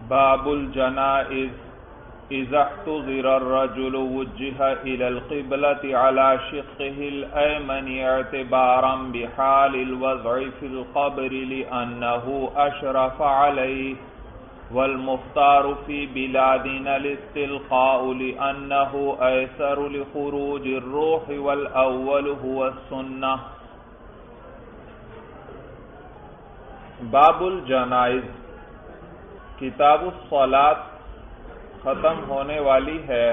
باب الجنائز اذا احتضر الرجل وجه الى القبلة على شقه الأيمن اعتبارا بحال الوضع في القبر لأنه أشرف عليه، والمختار في بلادنا الاستلقاء لأنه أيسر لخروج الروح والأول هو السنة۔ باب الجنائز، کتاب الصلاۃ ختم ہونے والی ہے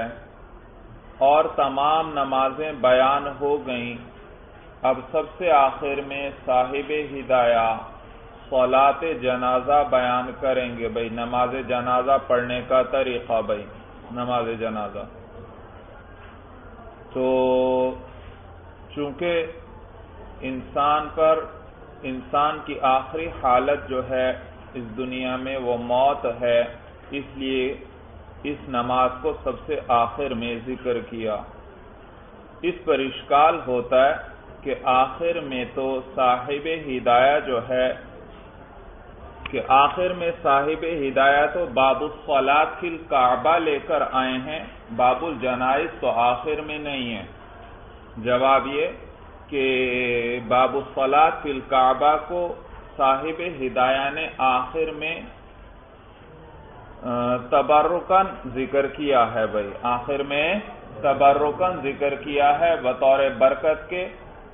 اور تمام نمازیں بیان ہو گئیں۔ اب سب سے آخر میں صاحب ہدایہ صلاۃ جنازہ بیان کریں گے۔ بھائی نماز جنازہ پڑھنے کا طریقہ، بھائی نماز جنازہ تو چونکہ انسان کی آخری حالت جو ہے اس دنیا میں وہ موت ہے، اس لیے اس نماز کو سب سے آخر میں ذکر کیا۔ اس پر اشکال ہوتا ہے کہ آخر میں تو صاحب ہدایہ جو ہے کہ آخر میں صاحب ہدایہ تو باب الصلاۃ فی الکعبہ لے کر آئے ہیں، باب الجنائز تو آخر میں نہیں ہے۔ جواب یہ کہ باب الصلاۃ فی الکعبہ کو صاحب ہدایہ نے آخر میں تبرکاً ذکر کیا ہے۔ بھائی آخر میں تبرکاً ذکر کیا ہے بطور برکت کے،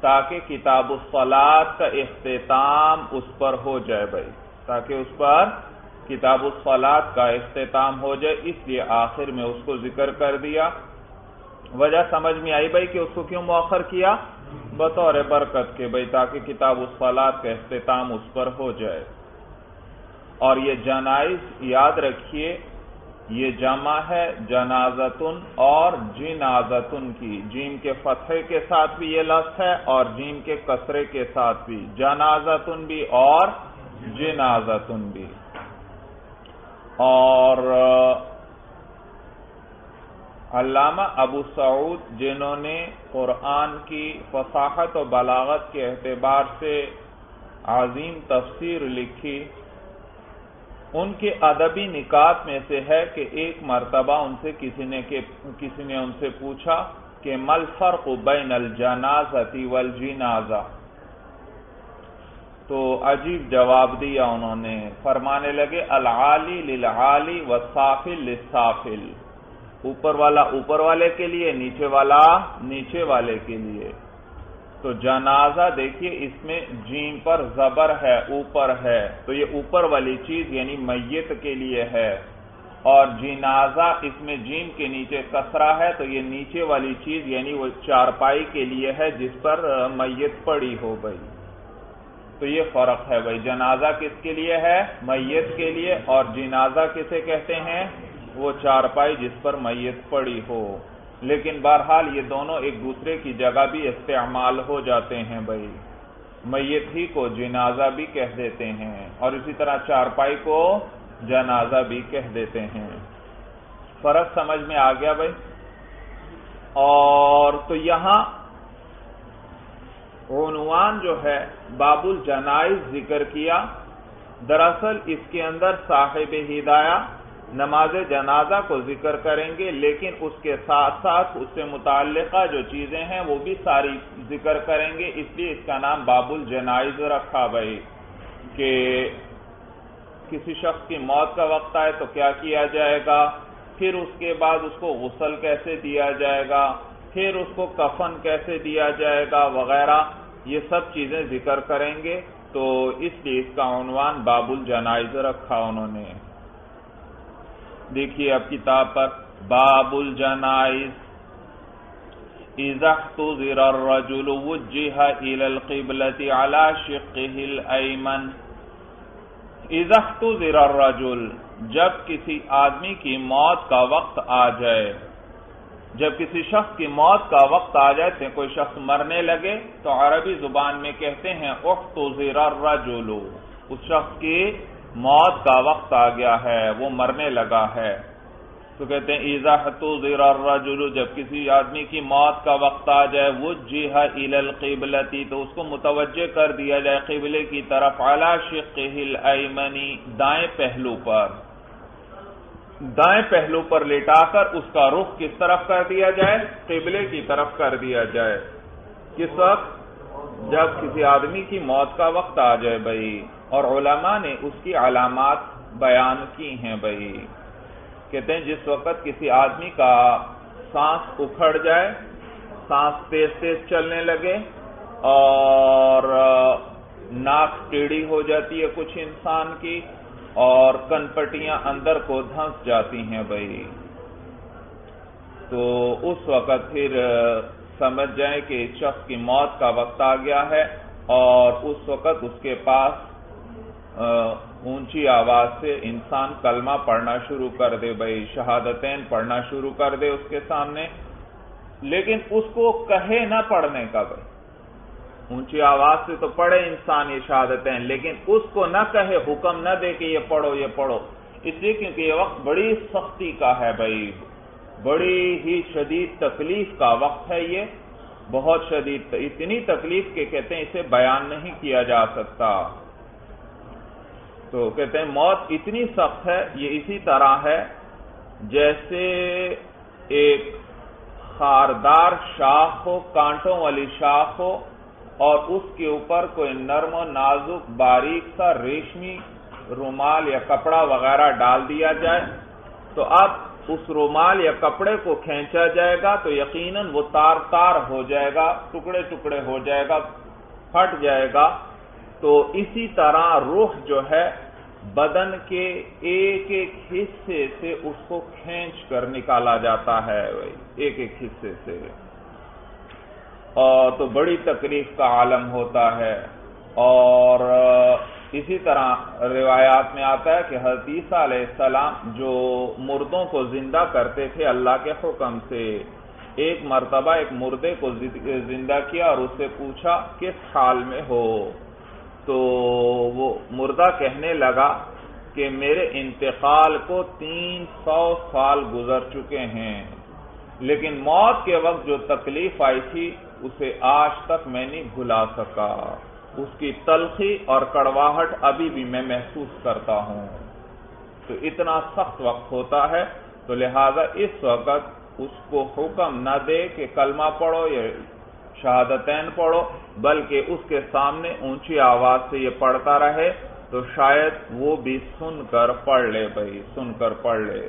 تاکہ کتاب الصلاۃ کا اختتام اس پر ہو جائے۔ بھائی تاکہ اس پر کتاب الصلاۃ کا اختتام ہو جائے، اس لیے آخر میں اس کو ذکر کر دیا۔ وجہ سمجھ میں آئی بھائی کہ اس کو کیوں مؤخر کیا؟ بطور برکت کے، بھائی تاکہ کتاب الصلاۃ کا اختتام اس پر ہو جائے۔ اور یہ جنائز یاد رکھیے، یہ جمع ہے جنازتن اور جنازتن کی، جیم کے فتحے کے ساتھ بھی یہ لفظ ہے اور جیم کے کسرے کے ساتھ بھی، جنازتن بھی اور جنازتن بھی۔ اور علامہ ابو سعود جنہوں نے قرآن کی فصاحت و بلاغت کے اعتبار سے عظیم تفسیر لکھی، ان کے ادبی نکات میں سے ہے کہ ایک مرتبہ ان سے کسی نے ان سے پوچھا کہ ما الفرق بین الجنازۃ والجنازہ، تو عجیب جواب دیا انہوں نے، فرمانے لگے العالی للعالی والسافل للسافل، اوپر والا اوپر والے کے لیے، نیچے والا نیچے والے کے لیے۔ تو جنازہ دیکھیے اس میں جیم پر زبر ہے، اوپر ہے، تو یہ اوپر والی چیز یعنی میت کے لیے ہے، اور جنازہ اس میں جیم کے نیچے کسرہ ہے، تو یہ نیچے والی چیز یعنی وہ چارپائی کے لیے ہے جس پر میت پڑی ہو۔ بھائی تو یہ فرق ہے بھائی، جنازہ کس کے لیے ہے؟ میت کے لیے، اور جنازہ کسے کہتے ہیں؟ وہ چارپائی جس پر میت پڑی ہو۔ لیکن بہرحال یہ دونوں ایک دوسرے کی جگہ بھی استعمال ہو جاتے ہیں۔ بھائی میت ہی کو جنازہ بھی کہہ دیتے ہیں اور اسی طرح چارپائی کو جنازہ بھی کہہ دیتے ہیں۔ فرق سمجھ میں آ گیا بھائی؟ اور تو یہاں عنوان جو ہے باب الجنائز ذکر کیا، دراصل اس کے اندر صاحب ہدایہ نماز جنازہ کو ذکر کریں گے، لیکن اس کے ساتھ ساتھ اس سے متعلقہ جو چیزیں ہیں وہ بھی ساری ذکر کریں گے، اس لیے اس کا نام باب الجنائز رکھا بھائی، کہ کسی شخص کی موت کا وقت آئے تو کیا کیا جائے گا، پھر اس کے بعد اس کو غسل کیسے دیا جائے گا، پھر اس کو کفن کیسے دیا جائے گا وغیرہ، یہ سب چیزیں ذکر کریں گے، تو اس لیے اس کا عنوان باب الجنائز رکھا انہوں نے۔ دیکھیے اب کتاب پر باب الجنائز اذا احتضر الرجل وجه الى القبلة على شقه الأيمن۔ اذا احتضر الرجل، جب کسی آدمی کی موت کا وقت آ جائے، جب کسی شخص کی موت کا وقت آ جائے، کوئی شخص مرنے لگے تو عربی زبان میں کہتے ہیں احتضر الرجل، اس شخص کی موت کا وقت آ گیا ہے، وہ مرنے لگا ہے، تو کہتے ہیں اذا احتضر الرجل، جب کسی آدمی کی موت کا وقت آ جائے، وجہ الی القبلۃ، تو اس کو متوجہ کر دیا جائے قبلے کی طرف، علی شقہ الایمن، دائیں پہلو پر، دائیں پہلو پر لٹا کر اس کا رخ کس طرف کر دیا جائے؟ قبلے کی طرف کر دیا جائے۔ کس وقت؟ جب کسی آدمی کی موت کا وقت آ جائے بھائی، اور علماء نے اس کی علامات بیان کی ہیں بھائی، کہتے ہیں جس وقت کسی آدمی کا سانس اکھڑ جائے، سانس تیز تیز چلنے لگے، اور ناک ٹیڑھی ہو جاتی ہے کچھ انسان کی، اور کن پٹیاں اندر کو دھنس جاتی ہیں بھائی، تو اس وقت پھر سمجھ جائیں کہ اس شخص کی موت کا وقت آ گیا ہے، اور اس وقت اس کے پاس اونچی آواز سے انسان کلمہ پڑھنا شروع کر دے بھائی، شہادتین پڑھنا شروع کر دے اس کے سامنے، لیکن اس کو کہے نہ پڑھنے کا بھائی، اونچی آواز سے تو پڑھے انسان یہ شہادتین، لیکن اس کو نہ کہے، حکم نہ دے کہ یہ پڑھو یہ پڑھو، اس لیے کیونکہ یہ وقت بڑی سختی کا ہے بھائی، بڑی ہی شدید تکلیف کا وقت ہے، یہ بہت شدید، اتنی تکلیف کہ کہتے ہیں اسے بیان نہیں کیا جا سکتا۔ تو کہتے ہیں موت اتنی سخت ہے، یہ اسی طرح ہے جیسے ایک خاردار شاخ ہو، کانٹوں والی شاخ ہو، اور اس کے اوپر کوئی نرم و نازک باریک سا ریشمی رومال یا کپڑا وغیرہ ڈال دیا جائے، تو اب اس رومال یا کپڑے کو کھینچا جائے گا تو یقیناً وہ تار تار ہو جائے گا، ٹکڑے ٹکڑے ہو جائے گا، پھٹ جائے گا۔ تو اسی طرح روح جو ہے بدن کے ایک ایک حصے سے اس کو کھینچ کر نکالا جاتا ہے ایک ایک حصے سے، اور تو بڑی تکلیف کا عالم ہوتا ہے۔ اور اسی طرح روایات میں آتا ہے کہ حضرت عیسیٰ علیہ السلام جو مردوں کو زندہ کرتے تھے اللہ کے حکم سے، ایک مرتبہ ایک مردے کو زندہ کیا اور اس سے پوچھا کس حال میں ہو، تو وہ مردہ کہنے لگا کہ میرے انتقال کو 300 سال گزر چکے ہیں، لیکن موت کے وقت جو تکلیف آئی تھی اسے آج تک میں نہیں بھلا سکا، اس کی تلخی اور کڑواہٹ ابھی بھی میں محسوس کرتا ہوں۔ تو اتنا سخت وقت ہوتا ہے، تو لہذا اس وقت اس کو حکم نہ دے کہ کلمہ پڑھو یا شہادتین پڑھو، بلکہ اس کے سامنے اونچی آواز سے یہ پڑھتا رہے، تو شاید وہ بھی سن کر پڑھ لے بھائی، سن کر پڑھ لے،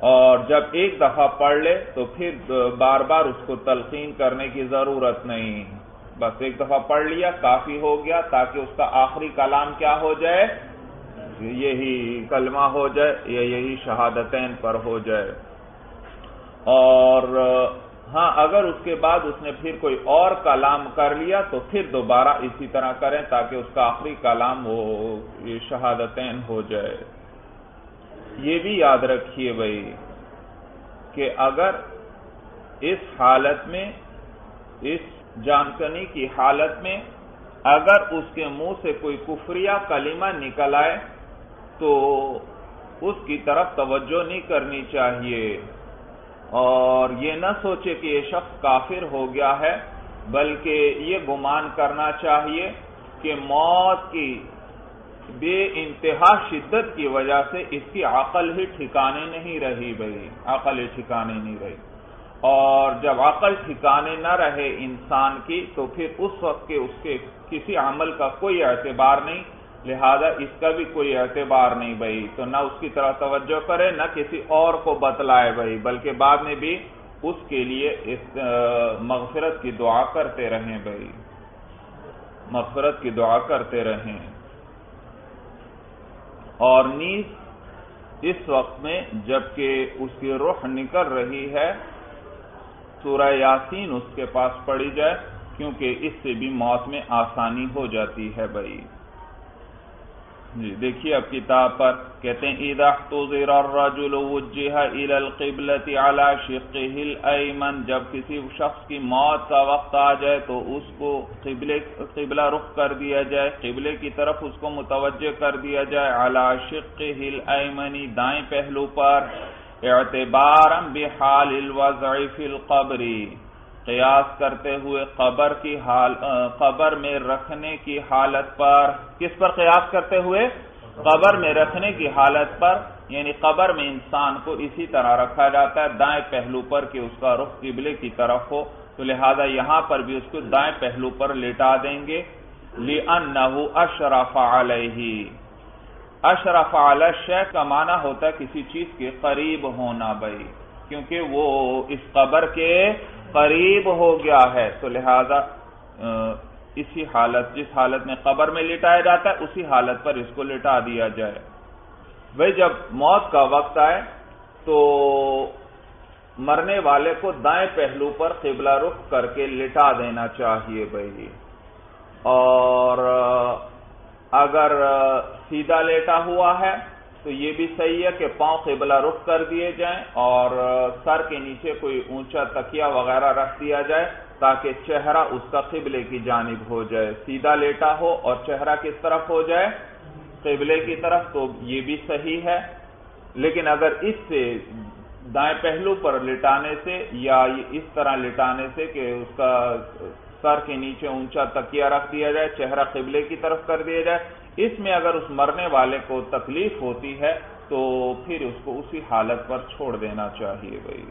اور جب ایک دفعہ پڑھ لے تو پھر بار بار اس کو تلقین کرنے کی ضرورت نہیں، بس ایک دفعہ پڑھ لیا کافی ہو گیا، تاکہ اس کا آخری کلام کیا ہو جائے، یہی کلمہ ہو جائے یا یہی شہادتین پر ہو جائے۔ اور ہاں اگر اس کے بعد اس نے پھر کوئی اور کلام کر لیا تو پھر دوبارہ اسی طرح کریں، تاکہ اس کا آخری کلام وہ یہ شہادتین ہو جائے۔ یہ بھی یاد رکھیے بھائی کہ اگر اس حالت میں، اس جانکنی کی حالت میں اگر اس کے منہ سے کوئی کفریہ کلمہ نکل آئے تو اس کی طرف توجہ نہیں کرنی چاہیے، اور یہ نہ سوچے کہ یہ شخص کافر ہو گیا ہے، بلکہ یہ گمان کرنا چاہیے کہ موت کی بے انتہا شدت کی وجہ سے اس کی عقل ہی ٹھکانے نہیں رہی بھائی، عقل ہی ٹھکانے نہیں رہی، اور جب عقل ٹھکانے نہ رہے انسان کی تو پھر اس وقت کے اس کے کسی عمل کا کوئی اعتبار نہیں، لہذا اس کا بھی کوئی اعتبار نہیں بھائی، تو نہ اس کی طرح توجہ کرے نہ کسی اور کو بتلائے بھائی، بلکہ بعد میں بھی اس کے لیے مغفرت کی دعا کرتے رہیں بھائی، مغفرت کی دعا کرتے رہیں۔ اور نیز اس وقت میں جبکہ اس کی روح نکل رہی ہے سورہ یاسین اس کے پاس پڑھی جائے، کیونکہ اس سے بھی موت میں آسانی ہو جاتی ہے بھائی۔ جی دیکھیے اب کتاب پر کہتے ہیں اذا احتضر الرجل وجہ الى القبلة على شقه الایمن، جب کسی شخص کی موت کا وقت آ جائے تو اس کو قبلہ رخ کر دیا جائے، قبلے کی طرف اس کو متوجہ کر دیا جائے، على شقه الایمن، دائیں پہلو پر، اعتبارا بحال الوضع فی القبر، قیاس کرتے ہوئے قبر میں رکھنے کی حالت پر، کس پر قیاس کرتے ہوئے؟ قبر میں رکھنے کی حالت پر، یعنی قبر میں انسان کو اسی طرح رکھا جاتا ہے دائیں پہلو پر کہ اس کا رخ قبلے کی طرف ہو، تو لہذا یہاں پر بھی اس کو دائیں پہلو پر لٹا دیں گے۔ لِأَنَّهُ أَشْرَفَ عَلَيْهِ، اشرف علی الشیء کا معنی ہوتا ہے کسی چیز کے قریب ہونا بھائی، کیونکہ وہ اس قبر کے قریب ہو گیا ہے، تو لہذا اسی حالت، جس حالت میں قبر میں لٹایا جاتا ہے اسی حالت پر اس کو لٹا دیا جائے۔ بھائی جب موت کا وقت آئے تو مرنے والے کو دائیں پہلو پر قبلہ رخ کر کے لٹا دینا چاہیے بھائی، اور اگر سیدھا لیٹا ہوا ہے تو یہ بھی صحیح ہے کہ پاؤں قبلہ رخ کر دیے جائیں اور سر کے نیچے کوئی اونچا تکیہ وغیرہ رکھ دیا جائے تاکہ چہرہ اس کا قبلے کی جانب ہو جائے۔ سیدھا لیٹا ہو اور چہرہ کس طرف ہو جائے؟ قبلے کی طرف، تو یہ بھی صحیح ہے۔ لیکن اگر اس سے دائیں پہلو پر لٹانے سے یا اس طرح لٹانے سے کہ اس کا سر کے نیچے اونچا تکیہ رکھ دیا جائے، چہرہ قبلے کی طرف کر دیا جائے، اس میں اگر اس مرنے والے کو تکلیف ہوتی ہے تو پھر اس کو اسی حالت پر چھوڑ دینا چاہیے بھائی۔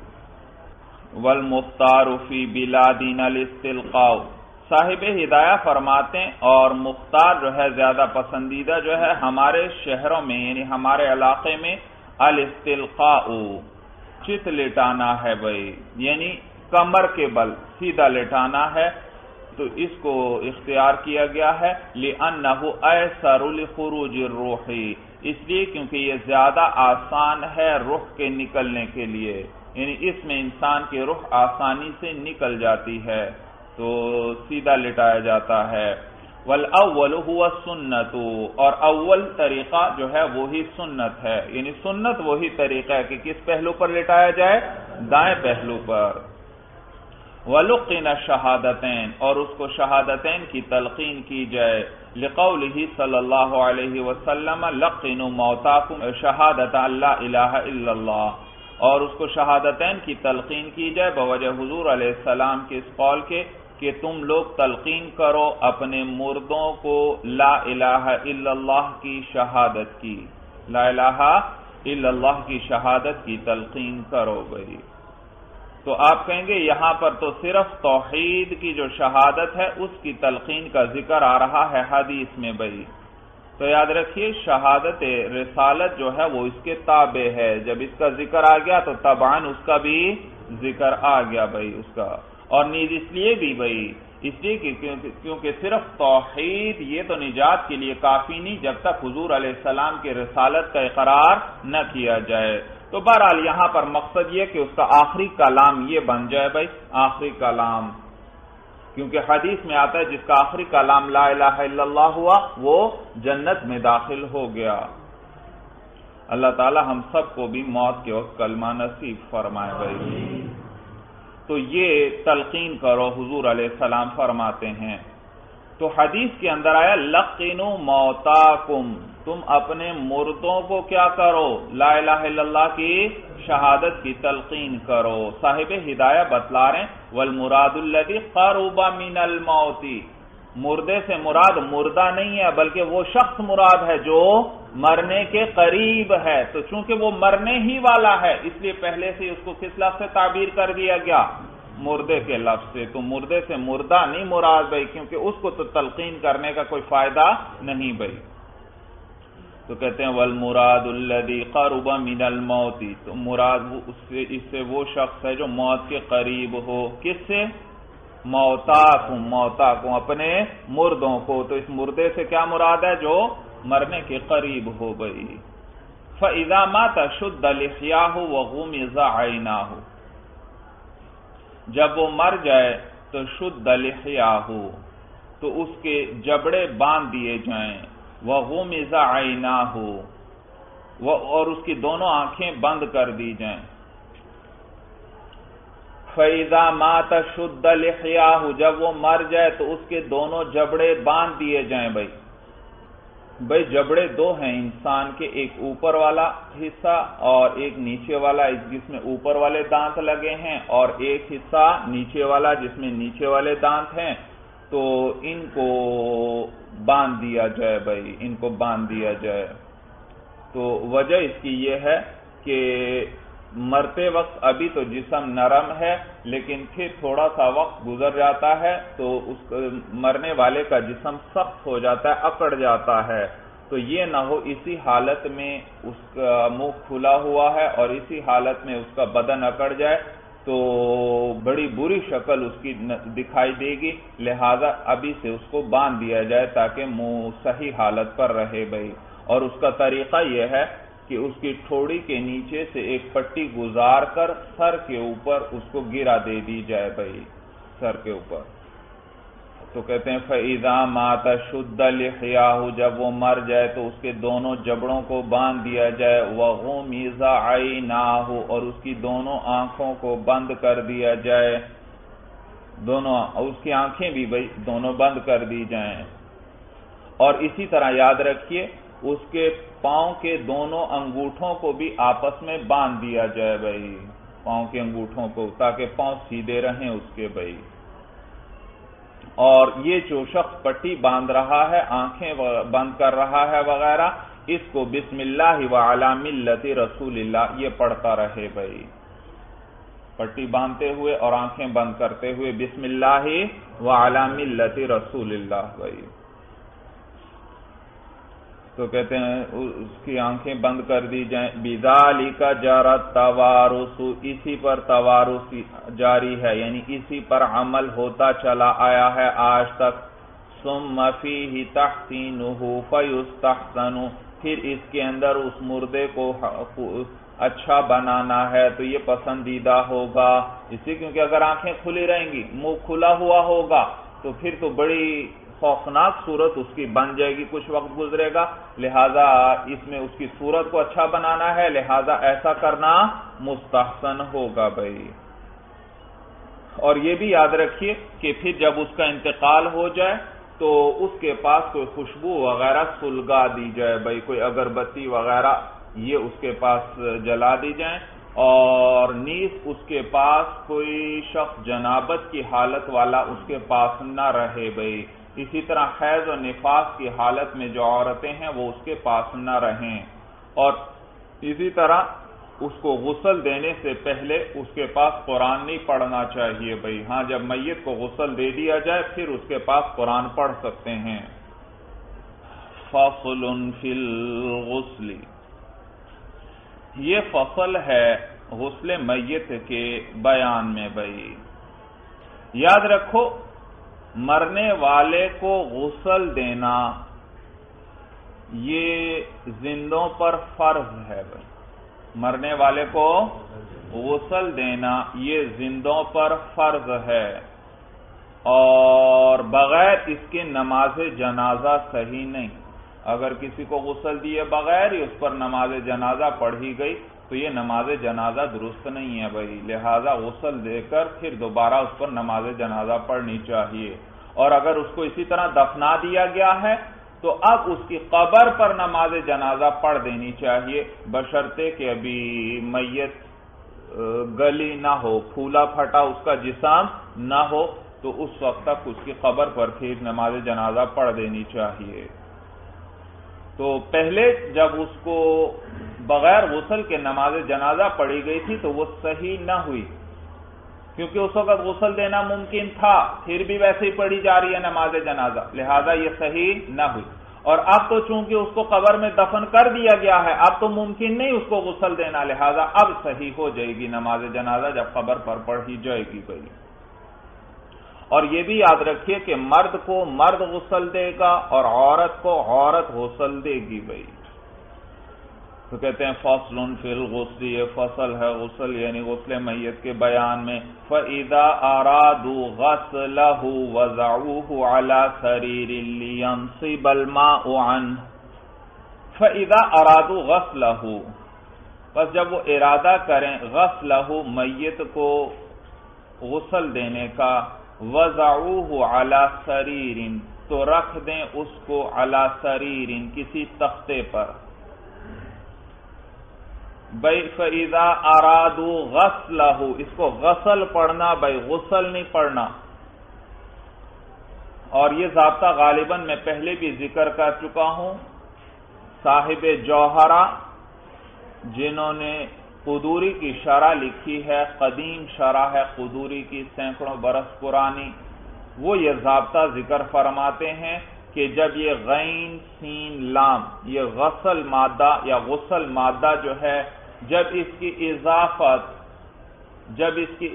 والمختار فی بلادنا الاستلقاء، صاحب ہدایہ فرماتے ہیں اور مختار جو ہے زیادہ پسندیدہ جو ہے ہمارے شہروں میں یعنی ہمارے علاقے میں الاستلقاء چت لٹانا ہے بھائی، یعنی کمر کے بل سیدھا لٹانا ہے، تو اس کو اختیار کیا گیا ہے لِأَنَّهُ أَيْسَرُ لِخُرُوجِ الرُّوحِ، اس لیے کیونکہ یہ زیادہ آسان ہے روح کے نکلنے کے لیے، یعنی اس میں انسان کی روح آسانی سے نکل جاتی ہے تو سیدھا لٹایا جاتا ہے۔ وَالْأَوَّلُ هُوَ السُّنَّةُ، اور اول طریقہ جو ہے وہی سنت ہے، یعنی سنت وہی طریقہ ہے کہ کس پہلو پر لٹایا جائے؟ دائیں پہلو پر۔ وَلُقِّنَ الشَّهَادَتَيْنِ، اور اس کو شہادتین کی تلقین کی جائے، لِقَوْلِهِ صلی اللہ علیہ وسلم لَقِّنُوا مَوْتَاكُمْ شَهَادَةَ أَن لَا إِلَٰهَ إِلَّا اللَّهُ، اور اس کو شہادتین کی تلقین کی جائے بوجہ حضور علیہ السلام کے اس قول کے کہ تم لوگ تلقین کرو اپنے مردوں کو لا الہ الا اللہ کی شہادت کی، لا الہ الا اللہ کی شہادت کی تلقین کرو بھائی۔ تو آپ کہیں گے یہاں پر تو صرف توحید کی جو شہادت ہے اس کی تلقین کا ذکر آ رہا ہے حدیث میں بھائی، تو یاد رکھیے شہادت رسالت جو ہے وہ اس کے تابع ہے، جب اس کا ذکر آ گیا تو طبعاً اس کا بھی ذکر آ گیا بھائی اس کا، اور نیز اس لیے بھی بھائی اس لیے کیونکہ صرف توحید یہ تو نجات کے لیے کافی نہیں جب تک حضور علیہ السلام کے رسالت کا اقرار نہ کیا جائے۔ تو بہرحال یہاں پر مقصد یہ کہ اس کا آخری کلام یہ بن جائے بھائی، آخری کلام، کیونکہ حدیث میں آتا ہے جس کا آخری کلام لا الہ الا اللہ ہوا وہ جنت میں داخل ہو گیا۔ اللہ تعالی ہم سب کو بھی موت کے وقت کلمہ نصیب فرمائے بھائی۔ تو یہ تلقین کرو حضور علیہ السلام فرماتے ہیں، تو حدیث کے اندر آیا لقنوا موتاکم، تم اپنے مردوں کو کیا کرو؟ لا الہ الا اللہ کی شہادت کی تلقین کرو۔ صاحب ہدایہ بتلا رہے ہیں والمراد الذی قرب من الموت، مردے سے مراد مردہ نہیں ہے بلکہ وہ شخص مراد ہے جو مرنے کے قریب ہے، تو چونکہ وہ مرنے ہی والا ہے اس لیے پہلے سے اس کو کس لفظ سے تعبیر کر دیا گیا؟ مردے کے لفظ سے، تو مردے سے مردہ نہیں مراد بھائی، کیونکہ اس کو تو تلقین کرنے کا کوئی فائدہ نہیں بھائی۔ تو کہتے ہیں والمراد الذی قرب من الموت، تو مراد اس سے وہ شخص ہے جو موت کے قریب ہو، کس سے؟ موتاکم اپنے مردوں کو، تو اس مردے سے کیا مراد ہے؟ جو مرنے کے قریب ہو بھائی۔ فَإِذَا مَاتَ شُدَّ لِحْيَاهُ وَغُمِزَ عَيْنَاهُ، جب وہ مر جائے تو شُدَّ لِحْيَاهُ، تو اس کے جبڑے باندھ دیے جائیں، وَغُمِزَ عَيْنَاهُ، اور اس کی دونوں آنکھیں بند کر دی جائیں۔ فَإِذَا مَاتَ شُدَّ لِحْيَاهُ، جب وہ مر جائے تو اس کے دونوں جبڑے باندھ دیے جائیں بھائی۔ جبڑے دو ہیں انسان کے، ایک اوپر والا حصہ اور ایک نیچے والا جس میں اوپر والے دانت لگے ہیں، اور ایک حصہ نیچے والا جس میں نیچے والے دانت ہیں، تو ان کو باندھ دیا جائے بھائی، ان کو باندھ دیا جائے۔ تو وجہ اس کی یہ ہے کہ مرتے وقت ابھی تو جسم نرم ہے، لیکن پھر تھوڑا سا وقت گزر جاتا ہے تو اس مرنے والے کا جسم سخت ہو جاتا ہے، اکڑ جاتا ہے۔ تو یہ نہ ہو اسی حالت میں اس کا منہ کھلا ہوا ہے اور اسی حالت میں اس کا بدن اکڑ جائے تو بڑی بری شکل اس کی دکھائی دے گی، لہذا ابھی سے اس کو باندھ دیا جائے تاکہ منہ صحیح حالت پر رہے بھائی۔ اور اس کا طریقہ یہ ہے کہ اس کی ٹھوڑی کے نیچے سے ایک پٹی گزار کر سر کے اوپر اس کو گرا دے دی جائے بھائی، سر کے اوپر۔ تو کہتے ہیں فَإِذَا مَاتَ شُدَّ لِحْيَاهُ، جب وہ مر جائے تو اس کے دونوں جبڑوں کو باندھ دیا جائے، وَغُمِزَ عَيْنَاهُ، اور اس کی دونوں آنکھوں کو بند کر دیا جائے، اس کی آنکھیں بھی بھائی دونوں بند کر دی جائیں۔ اور اسی طرح یاد رکھیے اس کے پاؤں کے دونوں انگوٹھوں کو بھی آپس میں باندھ دیا جائے بھائی، پاؤں کے انگوٹھوں کو، تاکہ پاؤں سیدھے رہیں اس کے بھائی۔ اور یہ جو شخص پٹی باندھ رہا ہے، آنکھیں بند کر رہا ہے وغیرہ، اس کو بسم اللہ وعلی ملت رسول اللہ یہ پڑھتا رہے بھائی، پٹی باندھتے ہوئے اور آنکھیں بند کرتے ہوئے بسم اللہ وعلی ملت رسول اللہ بھائی۔ تو کہتے ہیں اس کی آنکھیں بند کر دی جائیں۔ بِذَالِكَ جَرَى التَّوَارُثُ، اسی پر توارث جاری ہے، یعنی اسی پر عمل ہوتا چلا آیا ہے آج تک۔ ثُمَّ فِيهِ تَحْسِينُهُ فَيُسْتَحْسَنُ، پھر اس کے اندر اس مردے کو اچھا بنانا ہے تو یہ پسندیدہ ہوگا، اس لیے کیونکہ اگر آنکھیں کھلی رہیں گی، منہ کھلا ہوا ہوگا تو پھر تو بڑی خوفناک صورت اس کی بن جائے گی، کچھ وقت گزرے گا، لہذا اس میں اس کی صورت کو اچھا بنانا ہے، لہذا ایسا کرنا مستحسن ہوگا بھائی۔ اور یہ بھی یاد رکھیے کہ پھر جب اس کا انتقال ہو جائے تو اس کے پاس کوئی خوشبو وغیرہ سلگا دی جائے بھائی، کوئی اگربتی وغیرہ یہ اس کے پاس جلا دی جائیں، اور نیز اس کے پاس کوئی شخص جنابت کی حالت والا اس کے پاس نہ رہے بھائی۔ اسی طرح حیض و نفاس کی حالت میں جو عورتیں ہیں وہ اس کے پاس نہ رہیں، اور اسی طرح اس کو غسل دینے سے پہلے اس کے پاس قرآن نہیں پڑھنا چاہیے بھائی۔ ہاں جب میت کو غسل دے دیا جائے پھر اس کے پاس قرآن پڑھ سکتے ہیں۔ فصل فی الغسل، یہ فصل ہے غسل میت کے بیان میں بھائی۔ یاد رکھو مرنے والے کو غسل دینا یہ زندوں پر فرض ہے بھائی، مرنے والے کو غسل دینا یہ زندوں پر فرض ہے، اور بغیر اس کے نماز جنازہ صحیح نہیں۔ اگر کسی کو غسل دیے بغیر ہی اس پر نماز جنازہ پڑھی گئی تو یہ نماز جنازہ درست نہیں ہے بھائی، لہذا غسل دے کر پھر دوبارہ اس پر نماز جنازہ پڑھنی چاہیے۔ اور اگر اس کو اسی طرح دفنا دیا گیا ہے تو اب اس کی قبر پر نماز جنازہ پڑھ دینی چاہیے، بشرطے کہ ابھی میت گلی نہ ہو، پھولا پھٹا اس کا جسم نہ ہو، تو اس وقت تک اس کی قبر پر پھر نماز جنازہ پڑھ دینی چاہیے۔ تو پہلے جب اس کو بغیر غسل کے نماز جنازہ پڑھی گئی تھی تو وہ صحیح نہ ہوئی، کیونکہ اس وقت غسل دینا ممکن تھا، پھر بھی ویسے ہی پڑھی جا رہی ہے نماز جنازہ، لہذا یہ صحیح نہ ہوئی۔ اور اب تو چونکہ اس کو قبر میں دفن کر دیا گیا ہے، اب تو ممکن نہیں اس کو غسل دینا، لہذا اب صحیح ہو جائے گی نماز جنازہ جب قبر پر پڑھی جائے گی بھائی۔ اور یہ بھی یاد رکھیے کہ مرد کو مرد غسل دے گا اور عورت کو عورت غسل دے گی بھائی۔ تو کہتے ہیں فصل فی الغسل، یہ فصل ہے غسل یعنی غسل میت کے بیان میں۔ فَإِذَا أَرَادُوا غَسْلَهُ وَضَعُوهُ عَلَى سَرِيرٍ لِيَنْصِبَ الْمَاءُ عَنْهُ۔ فَإِذَا أَرَادُوا غَسْلَهُ، بس جب وہ ارادہ کریں غسلہ میت کو غسل دینے کا، وَضَعُوهُ عَلَى سَرِيرٍ، تو رکھ دیں اس کو عَلَى سَرِيرٍ، کسی تختے پر۔ بھائی فَإِذَا أَرَادُوا غَسْلَهُ، اس کو غسل پڑھنا بھائی، غسل نہیں پڑھنا۔ اور یہ ضابطہ غالباً میں پہلے بھی ذکر کر چکا ہوں، صاحب جوہرہ جنہوں نے قدوری کی شرح لکھی ہے، قدیم شرح ہے قدوری کی، سینکڑوں برس پرانی، وہ یہ ضابطہ ذکر فرماتے ہیں کہ جب یہ غین سین لام یہ غسل مادہ یا غسل مادہ جو ہے، جب اس کی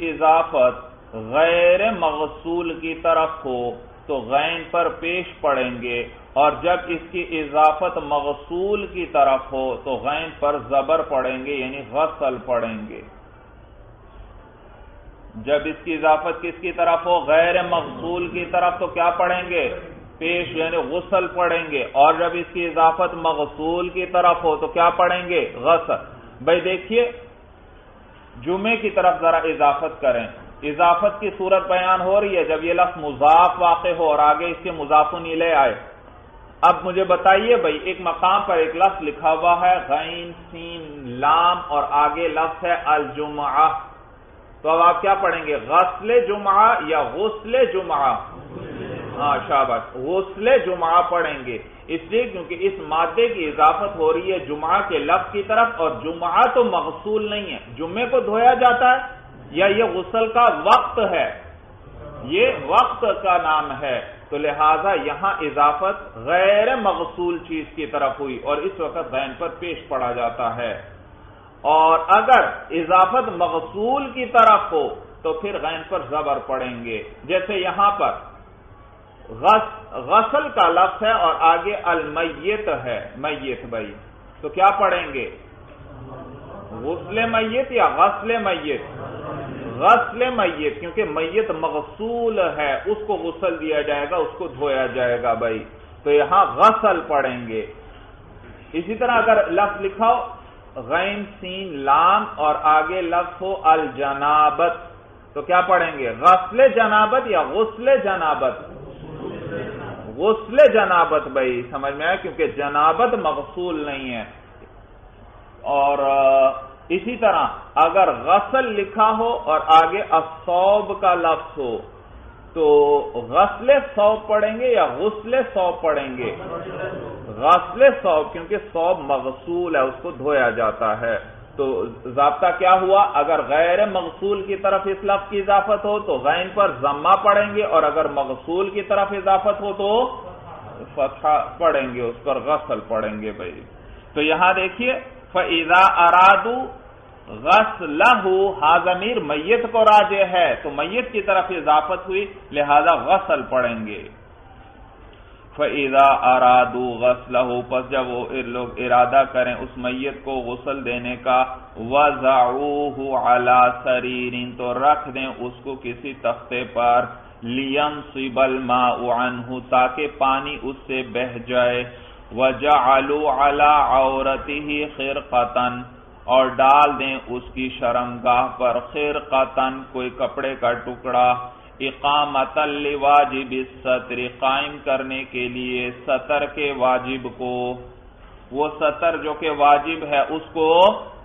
اضافت غیر مغسول کی طرف ہو تو غین پر پیش پڑیں گے، اور جب اس کی اضافت مغسول کی طرف ہو تو غین پر زبر پڑیں گے، یعنی غسل پڑیں گے۔ جب اس کی اضافت کس کی طرف ہو؟ غیر مغسول کی طرف، تو کیا پڑھیں گے؟ پیش، یعنی غسل پڑھیں گے، اور جب اس کی اضافت مغسول کی طرف ہو تو کیا پڑھیں گے؟ غسل۔ بھئی دیکھیے جمعے کی طرف ذرا اضافت کریں، اضافت کی صورت بیان ہو رہی ہے جب یہ لفظ مضاف واقع ہو اور آگے اس کے مضاف الیہ آئے۔ اب مجھے بتائیے بھئی، ایک مقام پر ایک لفظ لکھا ہوا ہے غین سین لام اور آگے لفظ ہے الجمعہ، تو اب آپ کیا پڑھیں گے؟ غسل جمعہ یا غسل جمعہ؟ ہاں شاباش، غسل جمعہ پڑھیں گے، اس لیے کیونکہ اس مادے کی اضافت ہو رہی ہے جمعہ کے لفظ کی طرف، اور جمعہ تو مغسول نہیں ہے، جمعے کو دھویا جاتا ہے، یا یہ غسل کا وقت ہے، یہ وقت کا نام ہے، تو لہذا یہاں اضافت غیر مغسول چیز کی طرف ہوئی اور اس وقت غین پر پیش پڑا جاتا ہے، اور اگر اضافت مغسول کی طرف ہو تو پھر غین پر زبر پڑیں گے، جیسے یہاں پر غسل کا لفظ ہے اور آگے المیت ہے، میت بھائی، تو کیا پڑھیں گے؟ غسل میت یا غسل میت؟ غسل میت، کیونکہ میت مغسول ہے، اس کو غسل دیا جائے گا، اس کو دھویا جائے گا بھائی، تو یہاں غسل پڑھیں گے۔ اسی طرح اگر لفظ لکھا ہو غین سین لام اور آگے لفظ ہو الجنابت تو کیا پڑھیں گے؟ غسل جنابت یا غسل جنابت؟ غسل جنابت بھائی، سمجھ میں آیا، کیونکہ جنابت مغسول نہیں ہے۔ اور اسی طرح اگر غسل لکھا ہو اور آگے الصوب کا لفظ ہو تو غسل صوب پڑھیں گے یا غسل صوب پڑھیں گے؟ غسل صوب، کیونکہ صوب مغسول ہے، اس کو دھویا جاتا ہے۔ تو ضابطہ کیا ہوا؟ اگر غیر مغسول کی طرف اس لفظ کی اضافت ہو تو غین پر ضمہ پڑھیں گے، اور اگر مغسول کی طرف اضافت ہو تو فتحہ پڑھیں گے، اس پر غسل پڑھیں گے بھائی۔ تو یہاں دیکھیے فَإِذَا أَرَادُوا غَسْلَهُ، ہا ضمیر میت کو راجع ہے تو میت کی طرف اضافت ہوئی، لہذا غسل پڑھیں گے۔ فَإِذَا أَرَادُوا غَسْلَهُ، پس جب وہ لوگ ارادہ کریں اس میت کو غسل دینے کا، وَضَعُوهُ عَلَى سَرِيرٍ، تو رکھ دیں اس کو کسی تختے پر، لِيَنْصِبَ الْمَاءُ عَنْهُ، تاکہ پانی اس سے بہہ جائے، وَجَعَلُوا عَلَى عَوْرَتِهِ خِرْقَةً، اور ڈال دیں اس کی شرمگاہ پر خرقتن، کوئی کپڑے کا ٹکڑا، اقامۃ لواجب الستر، قائم کرنے کے لیے ستر کے واجب کو، وہ ستر جو کہ واجب ہے اس کو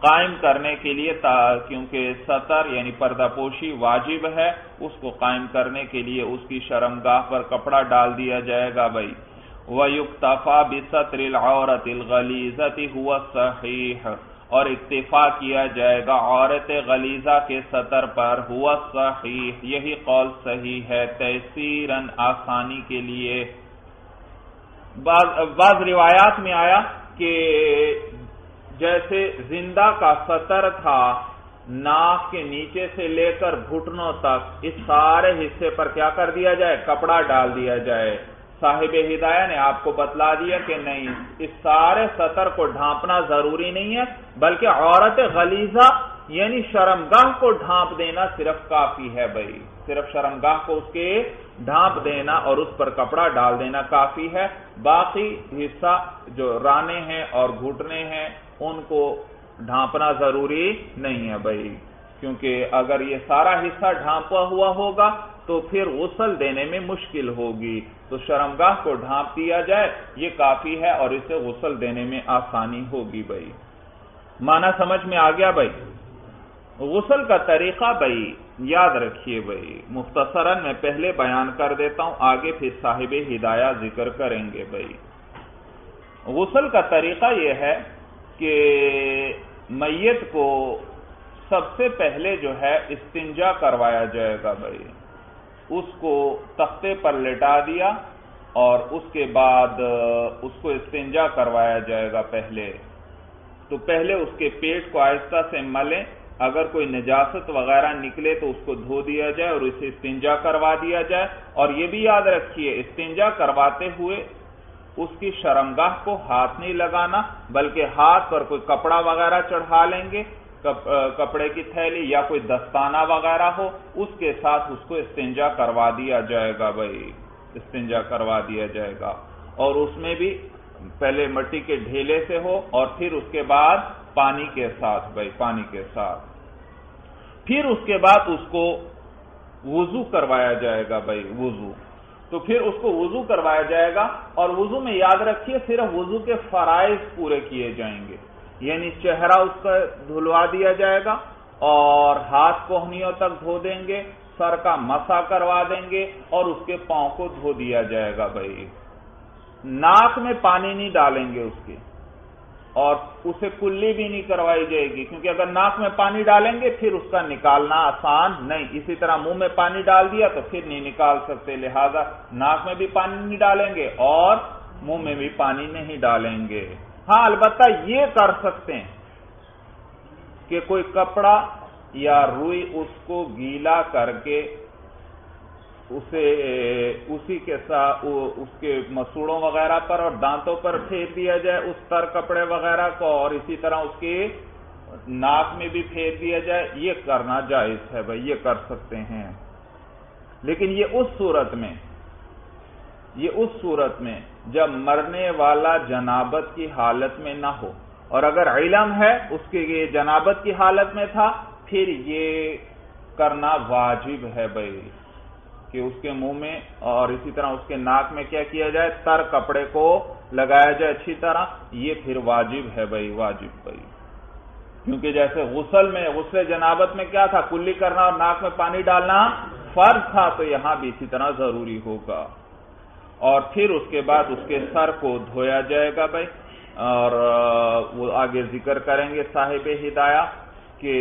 قائم کرنے کے لیے، کیونکہ ستر یعنی پردہ پوشی واجب ہے، اس کو قائم کرنے کے لیے اس کی شرمگاہ پر کپڑا ڈال دیا جائے گا بھائی۔ وَيُكْتَفَى بِسَتْرِ الْعَوْرَةِ الْغَلِيظَةِ هُوَ الصَّحِيحُ، اور اکتفا کیا جائے گا عورت غلیظہ کے سطر پر، ہوا صحیح، یہی قول صحیح ہے، تیسیراً آسانی کے لیے۔ بعض روایات میں آیا کہ جیسے زندہ کا سطر تھا، ناک کے نیچے سے لے کر گھٹنوں تک اس سارے حصے پر کیا کر دیا جائے؟ کپڑا ڈال دیا جائے۔ صاحب ہدایہ نے آپ کو بتلا دیا کہ نہیں، اس سارے سطر کو ڈھانپنا ضروری نہیں ہے، بلکہ عورت غلیظہ یعنی شرمگاہ کو ڈھانپ دینا صرف کافی ہے بھائی، صرف شرمگاہ کو اس کے ڈھانپ دینا اور اس پر کپڑا ڈال دینا کافی ہے، باقی حصہ جو رانے ہیں اور گھٹنے ہیں ان کو ڈھانپنا ضروری نہیں ہے بھائی، کیونکہ اگر یہ سارا حصہ ڈھانپا ہوا ہوگا تو پھر غسل دینے میں مشکل ہوگی، تو شرمگاہ کو ڈھانپ دیا جائے یہ کافی ہے اور اسے غسل دینے میں آسانی ہوگی بھائی۔ معنی سمجھ میں آ گیا بھائی؟ غسل کا طریقہ بھائی یاد رکھیے بھائی، مختصراً میں پہلے بیان کر دیتا ہوں، آگے پھر صاحب ہدایہ ذکر کریں گے بھائی۔ غسل کا طریقہ یہ ہے کہ میت کو سب سے پہلے جو ہے استنجا کروایا جائے گا بھائی. اس کو تختے پر لٹا دیا اور اس کے بعد اس کو استنجا کروایا جائے گا پہلے. تو پہلے اس کے پیٹ کو آہستہ سے ملیں، اگر کوئی نجاست وغیرہ نکلے تو اس کو دھو دیا جائے اور اسے استنجا کروا دیا جائے. اور یہ بھی یاد رکھیے استنجا کرواتے ہوئے اس کی شرمگاہ کو ہاتھ نہیں لگانا، بلکہ ہاتھ پر کوئی کپڑا وغیرہ چڑھا لیں گے، کپڑے کی تھیلی یا کوئی دستانہ وغیرہ ہو، اس کے ساتھ اس کو استنجا کروا دیا جائے گا بھائی، استنجا کروا دیا جائے گا. اور اس میں بھی پہلے مٹی کے ڈھیلے سے ہو اور پھر اس کے بعد پانی کے ساتھ بھائی، پانی کے ساتھ. پھر اس کے بعد اس کو وضو کروایا جائے گا بھائی، وضو. تو پھر اس کو وضو کروایا جائے گا، اور وضو میں یاد رکھیے صرف وضو کے فرائض پورے کیے جائیں گے. یعنی چہرہ اس کا دھلوا دیا جائے گا اور ہاتھ کوہنیوں تک دھو دیں گے، سر کا مسح کروا دیں گے اور اس کے پاؤں کو دھو دیا جائے گا بھائی. ناک میں پانی نہیں ڈالیں گے اس کے، اور اسے کلی بھی نہیں کروائی جائے گی، کیونکہ اگر ناک میں پانی ڈالیں گے پھر اس کا نکالنا آسان نہیں. اسی طرح منہ میں پانی ڈال دیا تو پھر نہیں نکال سکتے، لہذا ناک میں بھی پانی نہیں ڈالیں گے اور منہ میں بھی پانی نہیں ڈالیں گے. ہاں البتہ یہ کر سکتے ہیں کہ کوئی کپڑا یا روئی اس کو گیلا کر کے اسے اسی کے ساتھ اس کے مسوڑوں وغیرہ پر اور دانتوں پر پھیر دیا جائے اس تر کپڑے وغیرہ کو، اور اسی طرح اس کے ناک میں بھی پھیر دیا جائے. یہ کرنا جائز ہے بھائی، یہ کر سکتے ہیں. لیکن یہ اس صورت میں جب مرنے والا جنابت کی حالت میں نہ ہو، اور اگر علم ہے اس کے یہ جنابت کی حالت میں تھا، پھر یہ کرنا واجب ہے بھائی کہ اس کے منہ میں اور اسی طرح اس کے ناک میں کیا کیا جائے، تر کپڑے کو لگایا جائے اچھی طرح. یہ پھر واجب ہے بھائی، واجب بھائی. کیونکہ جیسے غسل جنابت میں کیا تھا، کلی کرنا اور ناک میں پانی ڈالنا فرض تھا، تو یہاں بھی اسی طرح ضروری ہوگا. اور پھر اس کے بعد اس کے سر کو دھویا جائے گا بھائی. اور وہ آگے ذکر کریں گے صاحب ہدایہ کہ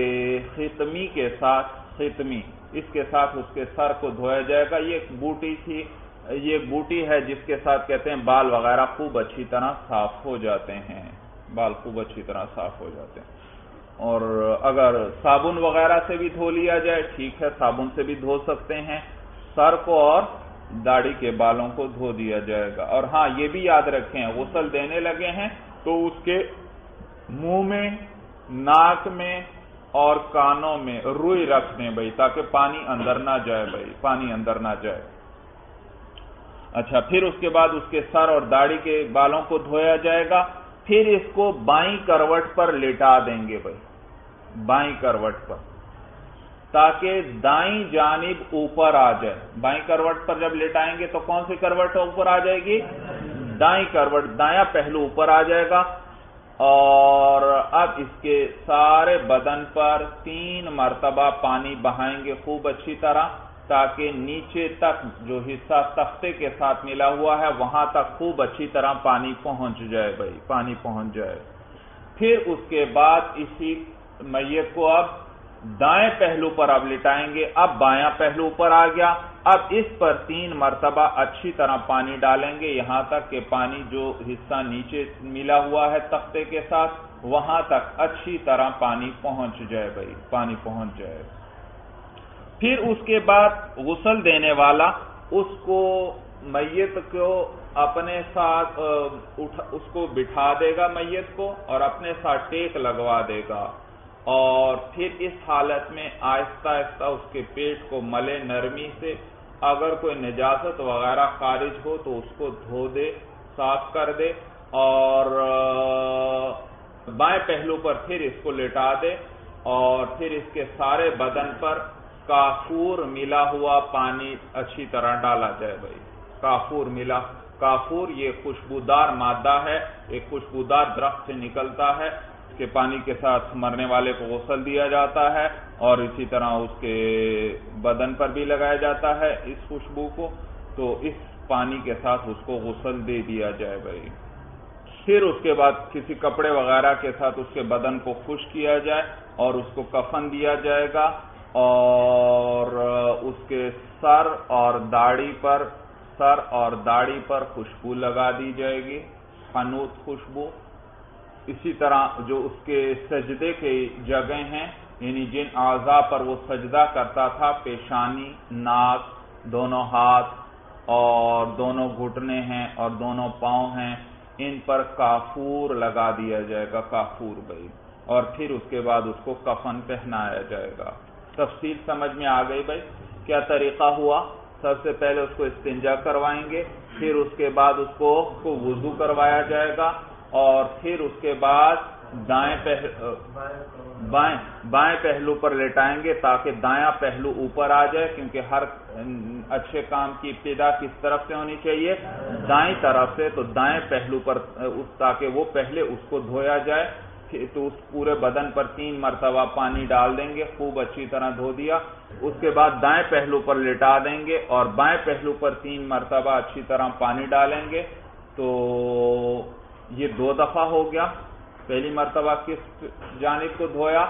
ختمی کے ساتھ، ختمی اس کے ساتھ اس کے سر کو دھویا جائے گا. یہ ایک بوٹی ہے جس کے ساتھ کہتے ہیں بال وغیرہ خوب اچھی طرح صاف ہو جاتے ہیں، بال خوب اچھی طرح صاف ہو جاتے ہیں. اور اگر صابن وغیرہ سے بھی دھو لیا جائے ٹھیک ہے، صابن سے بھی دھو سکتے ہیں. سر کو اور داڑھی کے بالوں کو دھو دیا جائے گا. اور ہاں یہ بھی یاد رکھیں غسل دینے لگے ہیں تو اس کے منہ میں، ناک میں اور کانوں میں روئی رکھ دیں بھائی، تاکہ پانی اندر نہ جائے بھائی، پانی اندر نہ جائے. اچھا، پھر اس کے بعد اس کے سر اور داڑھی کے بالوں کو دھویا جائے گا. پھر اس کو بائیں کروٹ پر لٹا دیں گے بھائی، بائیں کروٹ پر، تاکہ دائیں جانب اوپر آ جائے. بائیں کروٹ پر جب لٹائیں گے تو کون سی کروٹ اوپر آ جائے گی؟ دائیں کروٹ، دایاں پہلو اوپر آ جائے گا. اور اب اس کے سارے بدن پر 3 مرتبہ پانی بہائیں گے خوب اچھی طرح، تاکہ نیچے تک جو حصہ تختے کے ساتھ ملا ہوا ہے وہاں تک خوب اچھی طرح پانی پہنچ جائے بھائی، پانی پہنچ جائے. پھر اس کے بعد اسی میت کو اب دائیں پہلو پر اب لٹائیں گے. اب بایاں پہلو پر آ گیا. اب اس پر 3 مرتبہ اچھی طرح پانی ڈالیں گے، یہاں تک کہ پانی جو حصہ نیچے ملا ہوا ہے تختے کے ساتھ وہاں تک اچھی طرح پانی پہنچ جائے بھائی، پانی پہنچ جائے. پھر اس کے بعد غسل دینے والا اس کو میت کو اپنے ساتھ اس کو بٹھا دے گا میت کو، اور اپنے ساتھ ٹیک لگوا دے گا. اور پھر اس حالت میں آہستہ آہستہ اس کے پیٹ کو ملے نرمی سے. اگر کوئی نجاست وغیرہ خارج ہو تو اس کو دھو دے، صاف کر دے. اور بائیں پہلو پر پھر اس کو لٹا دے، اور پھر اس کے سارے بدن پر کافور ملا ہوا پانی اچھی طرح ڈالا جائے بھائی. کافور یہ خوشبودار مادہ ہے، ایک خوشبودار درخت سے نکلتا ہے کہ پانی کے ساتھ مرنے والے کو غسل دیا جاتا ہے، اور اسی طرح اس کے بدن پر بھی لگایا جاتا ہے اس خوشبو کو. تو اس پانی کے ساتھ اس کو غسل دے دیا جائے بھائی. پھر اس کے بعد کسی کپڑے وغیرہ کے ساتھ اس کے بدن کو خشک کیا جائے اور اس کو کفن دیا جائے گا، اور اس کے سر اور داڑھی پر خوشبو لگا دی جائے گی، حنوط خوشبو۔ اسی طرح جو اس کے سجدے کی جگہ ہیں، یعنی جن اعضاء پر وہ سجدہ کرتا تھا، پیشانی، ناک، دونوں ہاتھ اور دونوں گھٹنے ہیں اور دونوں پاؤں ہیں، ان پر کافور لگا دیا جائے گا، کافور بھائی، اور پھر اس کے بعد اس کو کفن پہنایا جائے گا۔ تفصیل سمجھ میں آ گئی بھائی؟ کیا طریقہ ہوا؟ سب سے پہلے اس کو استنجا کروائیں گے، پھر اس کے بعد اس کو وضو کروایا جائے گا، اور پھر اس کے بعد بائیں پہلو پر لٹائیں گے تاکہ دایاں پہلو اوپر آ جائے، کیونکہ ہر اچھے کام کی ابتدا کس طرف سے ہونی چاہیے؟ دائیں طرف سے، تو دائیں پہلو پر، تاکہ وہ پہلے اس کو دھویا جائے۔ تو اس پورے بدن پر 3 مرتبہ پانی ڈال دیں گے، خوب اچھی طرح دھو دیا۔ اس کے بعد دائیں پہلو پر لٹا دیں گے اور بائیں پہلو پر 3 مرتبہ اچھی طرح پانی ڈالیں گے۔ تو یہ 2 دفعہ ہو گیا۔ پہلی مرتبہ کس جانب کو دھویا؟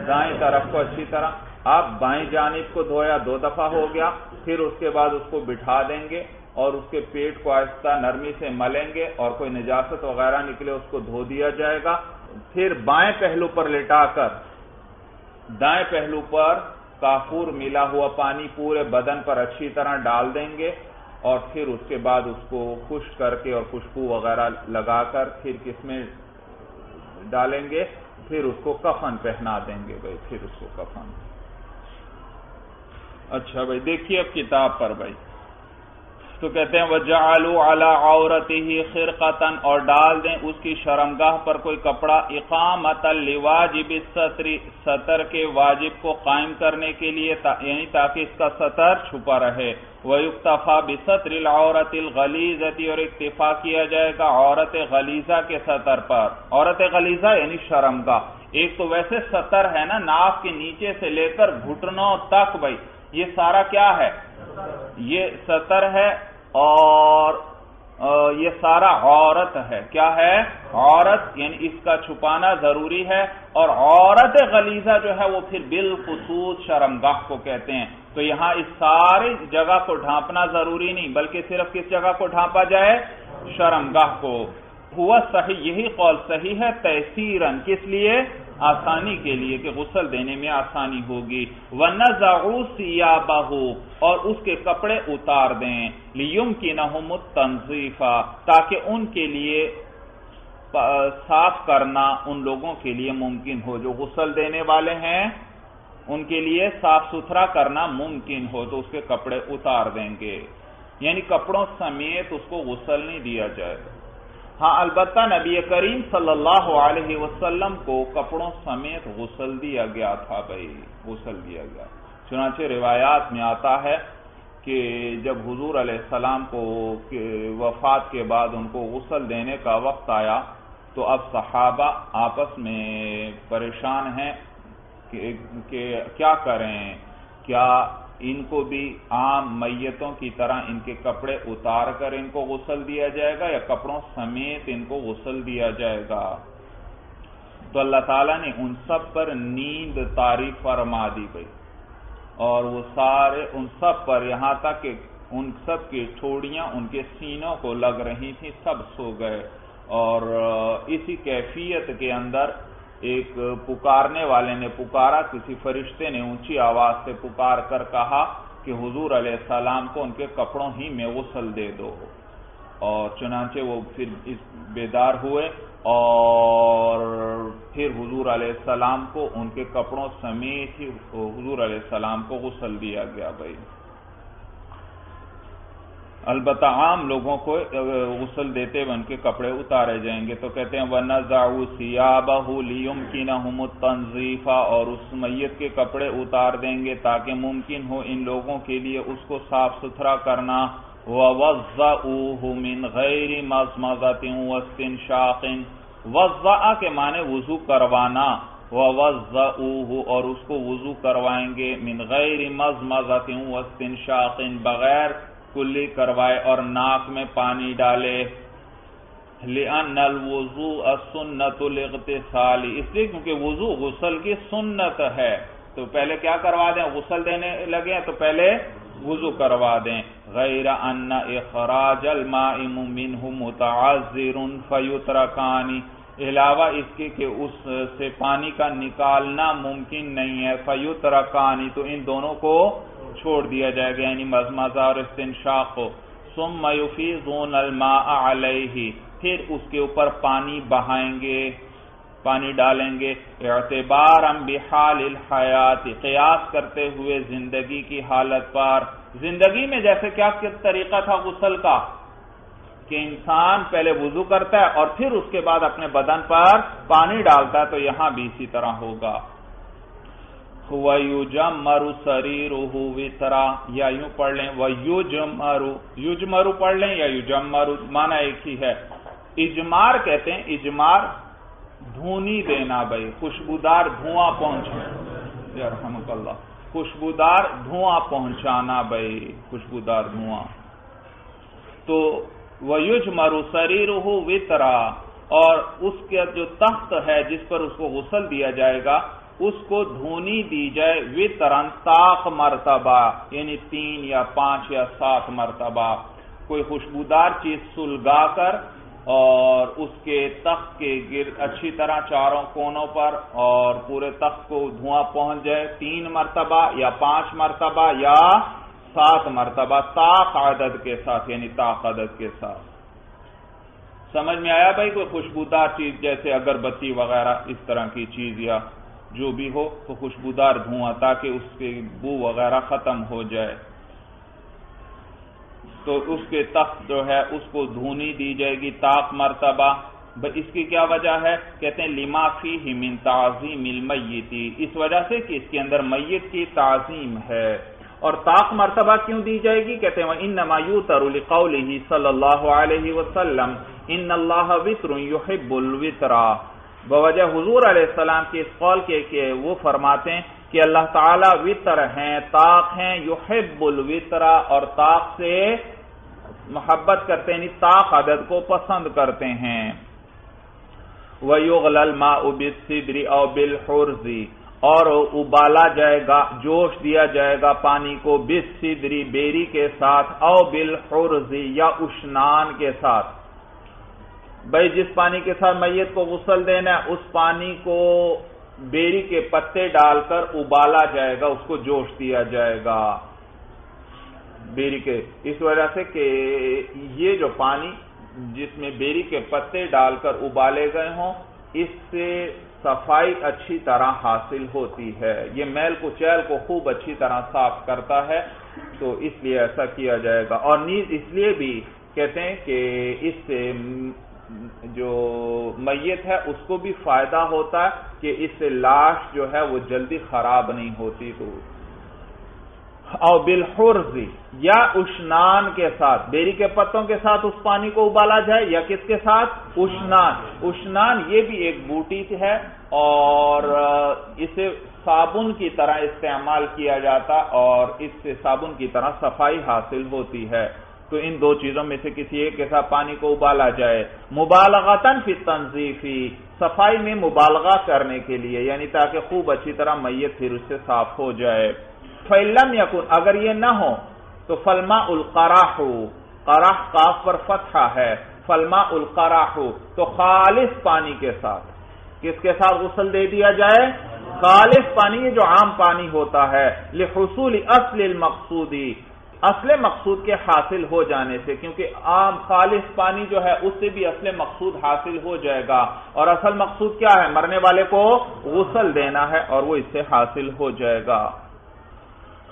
دائیں طرف کو اچھی طرح۔ اب بائیں جانب کو دھویا، 2 دفعہ ہو گیا۔ پھر اس کے بعد اس کو بٹھا دیں گے اور اس کے پیٹ کو آہستہ نرمی سے ملیں گے، اور کوئی نجاست وغیرہ نکلے اس کو دھو دیا جائے گا۔ پھر بائیں پہلو پر لٹا کر دائیں پہلو پر کافور ملا ہوا پانی پورے بدن پر اچھی طرح ڈال دیں گے، اور پھر اس کے بعد اس کو خشک کر کے اور خوشبو وغیرہ لگا کر پھر کس میں ڈالیں گے؟ پھر اس کو کفن پہنا دیں گے بھائی، پھر اس کو کفن۔ اچھا بھائی دیکھیے اب کتاب پر بھائی، تو کہتے ہیں وَجَعَلُوا عَلَىٰ عَوْرَتِهِ خِرْقَةً، اور ڈال دیں اس کی شرمگاہ پر کوئی کپڑا، اِقَامَةً لِوَاجِبِ السَّتْرِ، سطر کے واجب کو قائم کرنے کے لیے، یعنی تاکہ اس کا سطر چھپا رہے۔ وَيُكْتَفَى بِسَتْرِ الْعَوْرَةِ الْغَلِيظَةِ، اور اکتفا کیا جائے گا عورت غلیظہ کے سطر پر۔ عورت غلیظہ یعنی شرمگاہ، ایک تو ویسے سطر ہے نا، ناف کے نیچے سے لے کر گھٹنوں تک بھائی، یہ سارا کیا ہے؟ یہ سطر ہے، اور یہ سارا عورت ہے۔ کیا ہے؟ عورت، یعنی اس کا چھپانا ضروری ہے، اور عورت غلیظہ جو ہے وہ پھر بالخصوص شرمگاہ کو کہتے ہیں۔ تو یہاں اس ساری جگہ کو ڈھانپنا ضروری نہیں، بلکہ صرف کس جگہ کو ڈھانپا جائے؟ شرمگاہ کو۔ ہوا صحیح، یہی قول صحیح ہے، تیسیراً، کس لیے؟ آسانی کے لیے، کہ غسل دینے میں آسانی ہوگی۔ وَنَزَعُوا ثِيَابَهُ، اور اس کے کپڑے اتار دیں، لِيُمْكِنَهُمُ التَّنظِيفَ، تاکہ ان کے لیے صاف کرنا ان لوگوں کے لیے ممکن ہو، جو غسل دینے والے ہیں ان کے لیے صاف ستھرا کرنا ممکن ہو، تو اس کے کپڑے اتار دیں گے، یعنی کپڑوں سمیت اس کو غسل نہیں دیا جائے گا۔ ہاں البتہ نبی کریم صلی اللہ علیہ وسلم کو کپڑوں سمیت غسل دیا گیا تھا بھائی، غسل دیا گیا۔ چنانچہ روایات میں آتا ہے کہ جب حضور علیہ السلام کو وفات کے بعد ان کو غسل دینے کا وقت آیا، تو اب صحابہ آپس میں پریشان ہیں کہ کیا کریں، کیا ان کو بھی عام میتوں کی طرح ان کے کپڑے اتار کر ان کو غسل دیا جائے گا، یا کپڑوں سمیت ان کو غسل دیا جائے گا؟ تو اللہ تعالیٰ نے ان سب پر نیند طاری فرما دی گئی، اور وہ سارے ان سب پر، یہاں تک کہ ان سب کی ٹھوڑیاں ان کے سینوں کو لگ رہی تھیں، سب سو گئے۔ اور اسی کیفیت کے اندر ایک پکارنے والے نے پکارا، کسی فرشتے نے اونچی آواز سے پکار کر کہا کہ حضور علیہ السلام کو ان کے کپڑوں ہی میں غسل دے دو، اور چنانچہ وہ پھر بیدار ہوئے، اور پھر حضور علیہ السلام کو ان کے کپڑوں سمیت ہی حضور علیہ السلام کو غسل دیا گیا بھائی۔ البتہ عام لوگوں کو غسل دیتے ہوئے ان کے کپڑے اتارے جائیں گے۔ تو کہتے ہیں وَنَزَعُوا ثِيَابَهُ لِيُمْكِنَهُمُ التَّنظِيفَ، اور اس میت کے کپڑے اتار دیں گے تاکہ ممکن ہو ان لوگوں کے لیے اس کو صاف ستھرا کرنا۔ وَوَضَّعُوهُ مِنْ غَيْرِ مَضْمَضَةٍ وَاسْتِنْشَاقٍ، وَضَّعَ کے معنی وضو کروانا، وَوَضَّعُوهُ، اور اس کو وضو کروائیں گے، مِنْ غَيْرِ مَضْمَضَةٍ وَاسْتِنْشَاقٍ، بغیر کلی کروائے اور ناک میں پانی ڈالے۔ لأن الوضوء سنت الاغتسال، اس لیے کیونکہ وضو غسل کی سنت ہے، تو پہلے کیا کروا دیں؟ غسل دینے لگے تو پہلے وضو کروا دیں۔ غیر ان اخراج الماء منہ متعذر فیترکان، علاوہ اس کے کہ اس سے پانی کا نکالنا ممکن نہیں ہے، فیترکان تو ان دونوں کو چھوڑ دیا جائے گا، یعنی مضمضہ اور استنشاق کو۔ ثم یفیضون الماء علیہ، پھر اس کے اوپر پانی بہائیں گے، پانی ڈالیں گے، اعتبارا بحال الحیات، قیاس کرتے ہوئے زندگی کی حالت پر۔ زندگی میں جیسے کیا طریقہ تھا غسل کا کہ انسان پہلے وضو کرتا ہے اور پھر اس کے بعد اپنے بدن پر پانی ڈالتا ہے، تو یہاں بھی اسی طرح ہوگا۔ وَيُجَمَّرُ سَرِيرُهُ وِتْرًا، یا یوں پڑھ لیں وَيُجْمَرُ، یجمرو پڑھ لیں یا یجمرو، معنی ایک ہی ہے۔ اجمار کہتے ہیں، اجمار دھونی دینا بھائی، خوشبودار دھواں پہنچانا، یا رحمک اللہ، خوشبودار دھواں پہنچانا بھائی، خوشبودار دھواں۔ تو وَيُجْمَرُ سَرِيرُهُ وِتْرًا، اور اس کا جو تخت ہے جس پر اس کو غسل دیا جائے گا اس کو دھونی دی جائے، وطرن طاق مرتبہ، یعنی 3 یا 5 یا 7 مرتبہ، کوئی خوشبودار چیز سلگا کر اور اس کے تخت کے گرد اچھی طرح چاروں کونوں پر اور پورے تخت کو دھواں پہنچ جائے، 3 مرتبہ یا 5 مرتبہ یا 7 مرتبہ، طاق عدد کے ساتھ، یعنی طاق عدد کے ساتھ۔ سمجھ میں آیا بھائی؟ کوئی خوشبودار چیز جیسے اگربتی وغیرہ اس طرح کی چیز یا جو بھی ہو تو خوشبودار دھواں، تاکہ اس کے بو وغیرہ ختم ہو جائے، تو اس کے تخت جو ہے اس کو دھونی دی جائے گی طاق مرتبہ۔ اس کی کیا وجہ ہے؟ کہتے ہیں لما فیہ من تعظیم المیت، اس وجہ سے کہ اس کے اندر میت کی تعظیم ہے۔ اور طاق مرتبہ کیوں دی جائے گی؟ کہتے ہیں وَإِنَّمَا يُوتَرُ لِقَوْلِهِ صلی اللہ علیہ وسلم ان اللہ وطر یحب الوطر، بوجہ حضور علیہ السلام کے اس قول کے کہ وہ فرماتے ہیں کہ اللہ تعالیٰ وطر ہیں، طاق ہیں، یحب الوطر، اور طاق سے محبت کرتے ہیں، طاق عدد کو پسند کرتے ہیں۔ وَيُغْلَى الْمَاءُ بِالسِّدْرِ أَوْ بِالْحُرْزِ، اور ابالا جائے گا، جوش دیا جائے گا پانی کو، بالسدر بیری کے ساتھ، او بالحرز یا اشنان کے ساتھ۔ بھائی جس پانی کے ساتھ میت کو غسل دینا ہے اس پانی کو بیری کے پتے ڈال کر ابالا جائے گا، اس کو جوش دیا جائے گا بیری کے، اس وجہ سے کہ یہ جو پانی جس میں بیری کے پتے ڈال کر ابالے گئے ہوں اس سے صفائی اچھی طرح حاصل ہوتی ہے، یہ میل کچیل کو خوب اچھی طرح صاف کرتا ہے، تو اس لیے ایسا کیا جائے گا۔ اور نیز اس لیے بھی کہتے ہیں کہ اس سے جو میت ہے اس کو بھی فائدہ ہوتا ہے کہ اس سے لاش جو ہے وہ جلدی خراب نہیں ہوتی۔ تو او بالحرز یا اشنان کے ساتھ، بیری کے پتوں کے ساتھ اس پانی کو ابالا جائے، یا کس کے ساتھ؟ اشنان۔ اشنان یہ بھی ایک بوٹی ہے اور اسے صابن کی طرح استعمال کیا جاتا اور اس سے صابن کی طرح صفائی حاصل ہوتی ہے۔ تو ان 2 چیزوں میں سے کسی ایک کے ساتھ پانی کو ابالا جائے، مبالغتاً فی التنظیف، صفائی میں مبالغہ کرنے کے لیے، یعنی تاکہ خوب اچھی طرح میت پھر اس سے صاف ہو جائے۔ فَإِن لَمْ يَكُنْ، اگر یہ نہ ہو تو فَالْمَاءُ الْقَرَحُ، قرح قاف پر فتحہ ہے، فَالْمَاءُ الْقَرَحُ تو خالص پانی کے ساتھ، کس کے ساتھ غسل دے دیا جائے؟ خالص پانی، یہ جو عام پانی ہوتا ہے، لِحُصُولِ أَصْلِ الْمَقْصُودِ، اصل مقصود کے حاصل ہو جانے سے، کیونکہ عام خالص پانی جو ہے اس سے بھی اصل مقصود حاصل ہو جائے گا، اور اصل مقصود کیا ہے؟ مرنے والے کو غسل دینا ہے، اور وہ اس سے حاصل ہو جائے گا۔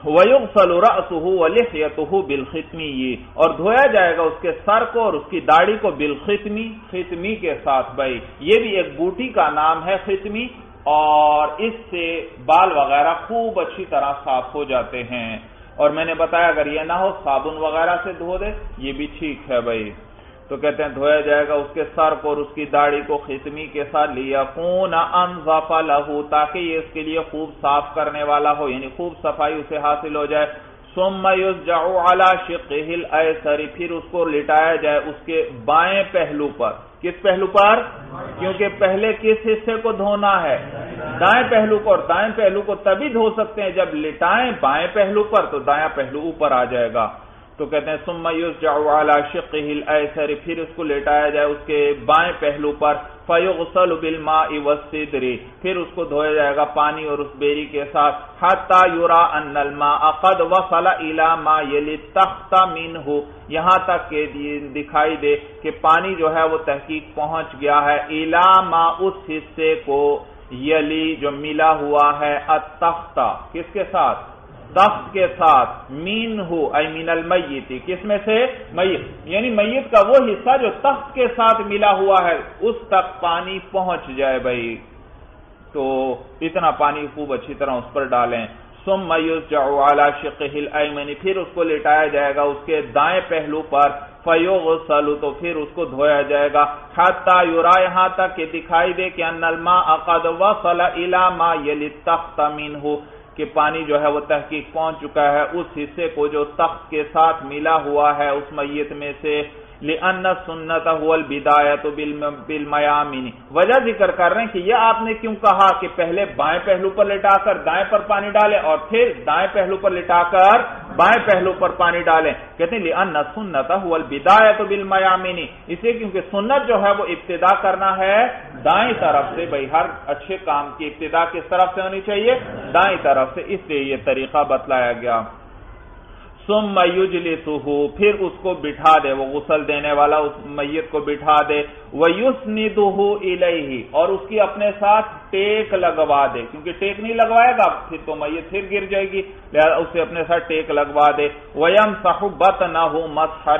وَيُغْسَلُ رَأْسُهُ وَلِحْيَتُهُ بِالْخِتْمِيِّ، اور دھویا جائے گا اس کے سر کو اور اس کی داڑھی کو، بالختمی، ختمی کے ساتھ۔ بھائی یہ بھی ایک بوٹی کا نام ہے ختمی، اور اس سے بال وغیرہ خوب اچھی طرح صاف ہو جاتے ہیں۔ اور میں نے بتایا اگر یہ نہ ہو صابن وغیرہ سے دھو دے یہ بھی ٹھیک ہے بھائی۔ تو کہتے ہیں دھویا جائے گا اس کے سر کو اور اس کی داڑھی کو ختمی کے ساتھ، لِيَكُونَ أَنْظَفَ لَهُ، تاکہ یہ اس کے لیے خوب صاف کرنے والا ہو، یعنی خوب صفائی اسے حاصل ہو جائے۔ ثُمَّ يُسْجَعُ عَلَى شِقِّهِ الْأَيْسَرِ، پھر اس کو لٹایا جائے اس کے بائیں پہلو پر، کس پہلو پر؟ کیونکہ پہلے کس حصے کو دھونا ہے؟ دائیں پہلو کو، اور دائیں پہلو کو تبھی دھو سکتے ہیں جب لٹائیں بائیں پہلو پر تو دایاں پہلو اوپر آ جائے گا. تو کہتے ہیں ثم یسجع علی شقہ الایسر، پھر اس کو لٹایا جائے اس کے بائیں پہلو پر. فیغسل بالماء والسدر، پھر اس کو دھویا جائے گا پانی اور اس بیری کے ساتھ. حتی یرا ان الماء قد وصل الی ما یلی التخت منہ، یہاں تک کہ دکھائی دے کہ پانی جو ہے وہ تحقیق پہنچ گیا ہے الی ما، اس حصے کو، یلی جو ملا ہوا ہے، التخت کس کے ساتھ؟ تخت کے ساتھ. منہ ای من المیت، کس میں سے؟ میت، یعنی میت کا وہ حصہ جو تخت کے ساتھ ملا ہوا ہے اس تک پانی پہنچ جائے بھائی. تو اتنا پانی خوب اچھی طرح اس پر ڈالیں. ثم یسجع علی شقہ الایمن، پھر اس کو لٹایا جائے گا اس کے دائیں پہلو پر. فیغسل، تو پھر اس کو دھویا جائے گا. حتی یرا، یہاں تک کہ دکھائی دے کہ ان الماء قد وصل الی ما یلی التخت منہ، کہ پانی جو ہے وہ تحقیق پہنچ چکا ہے اس حصے کو جو تخت کے ساتھ ملا ہوا ہے اس میت میں سے. لأن السنة هو البداية بالميامن، وجہ ذکر کر رہے ہیں کہ یہ آپ نے کیوں کہا کہ پہلے بائیں پہلو پر لٹا کر دائیں پر پانی ڈالیں اور پھر دائیں پہلو پر لٹا کر بائیں پہلو پر پانی ڈالیں. کہتے ہیں لأن السنة هو البداية بالميامن، اس لیے کیونکہ سنت جو ہے وہ ابتدا کرنا ہے دائیں طرف سے. بھائی ہر اچھے کام کی ابتدا کس طرف سے ہونی چاہیے؟ دائیں طرف سے، اس لیے یہ طریقہ بتلایا گیا. ثم یجلسہ، پھر اس کو بٹھا دے، وہ غسل دینے والا اس میت کو بٹھا دے. ویسندہ الیہ، اور اس کی اپنے ساتھ ٹیک لگوا دے، کیونکہ ٹیک نہیں لگوائے گا پھر تو میت پھر گر جائے گی، لہذا اسے اپنے ساتھ ٹیک لگوا دے. ویمسح بطنہ مسحا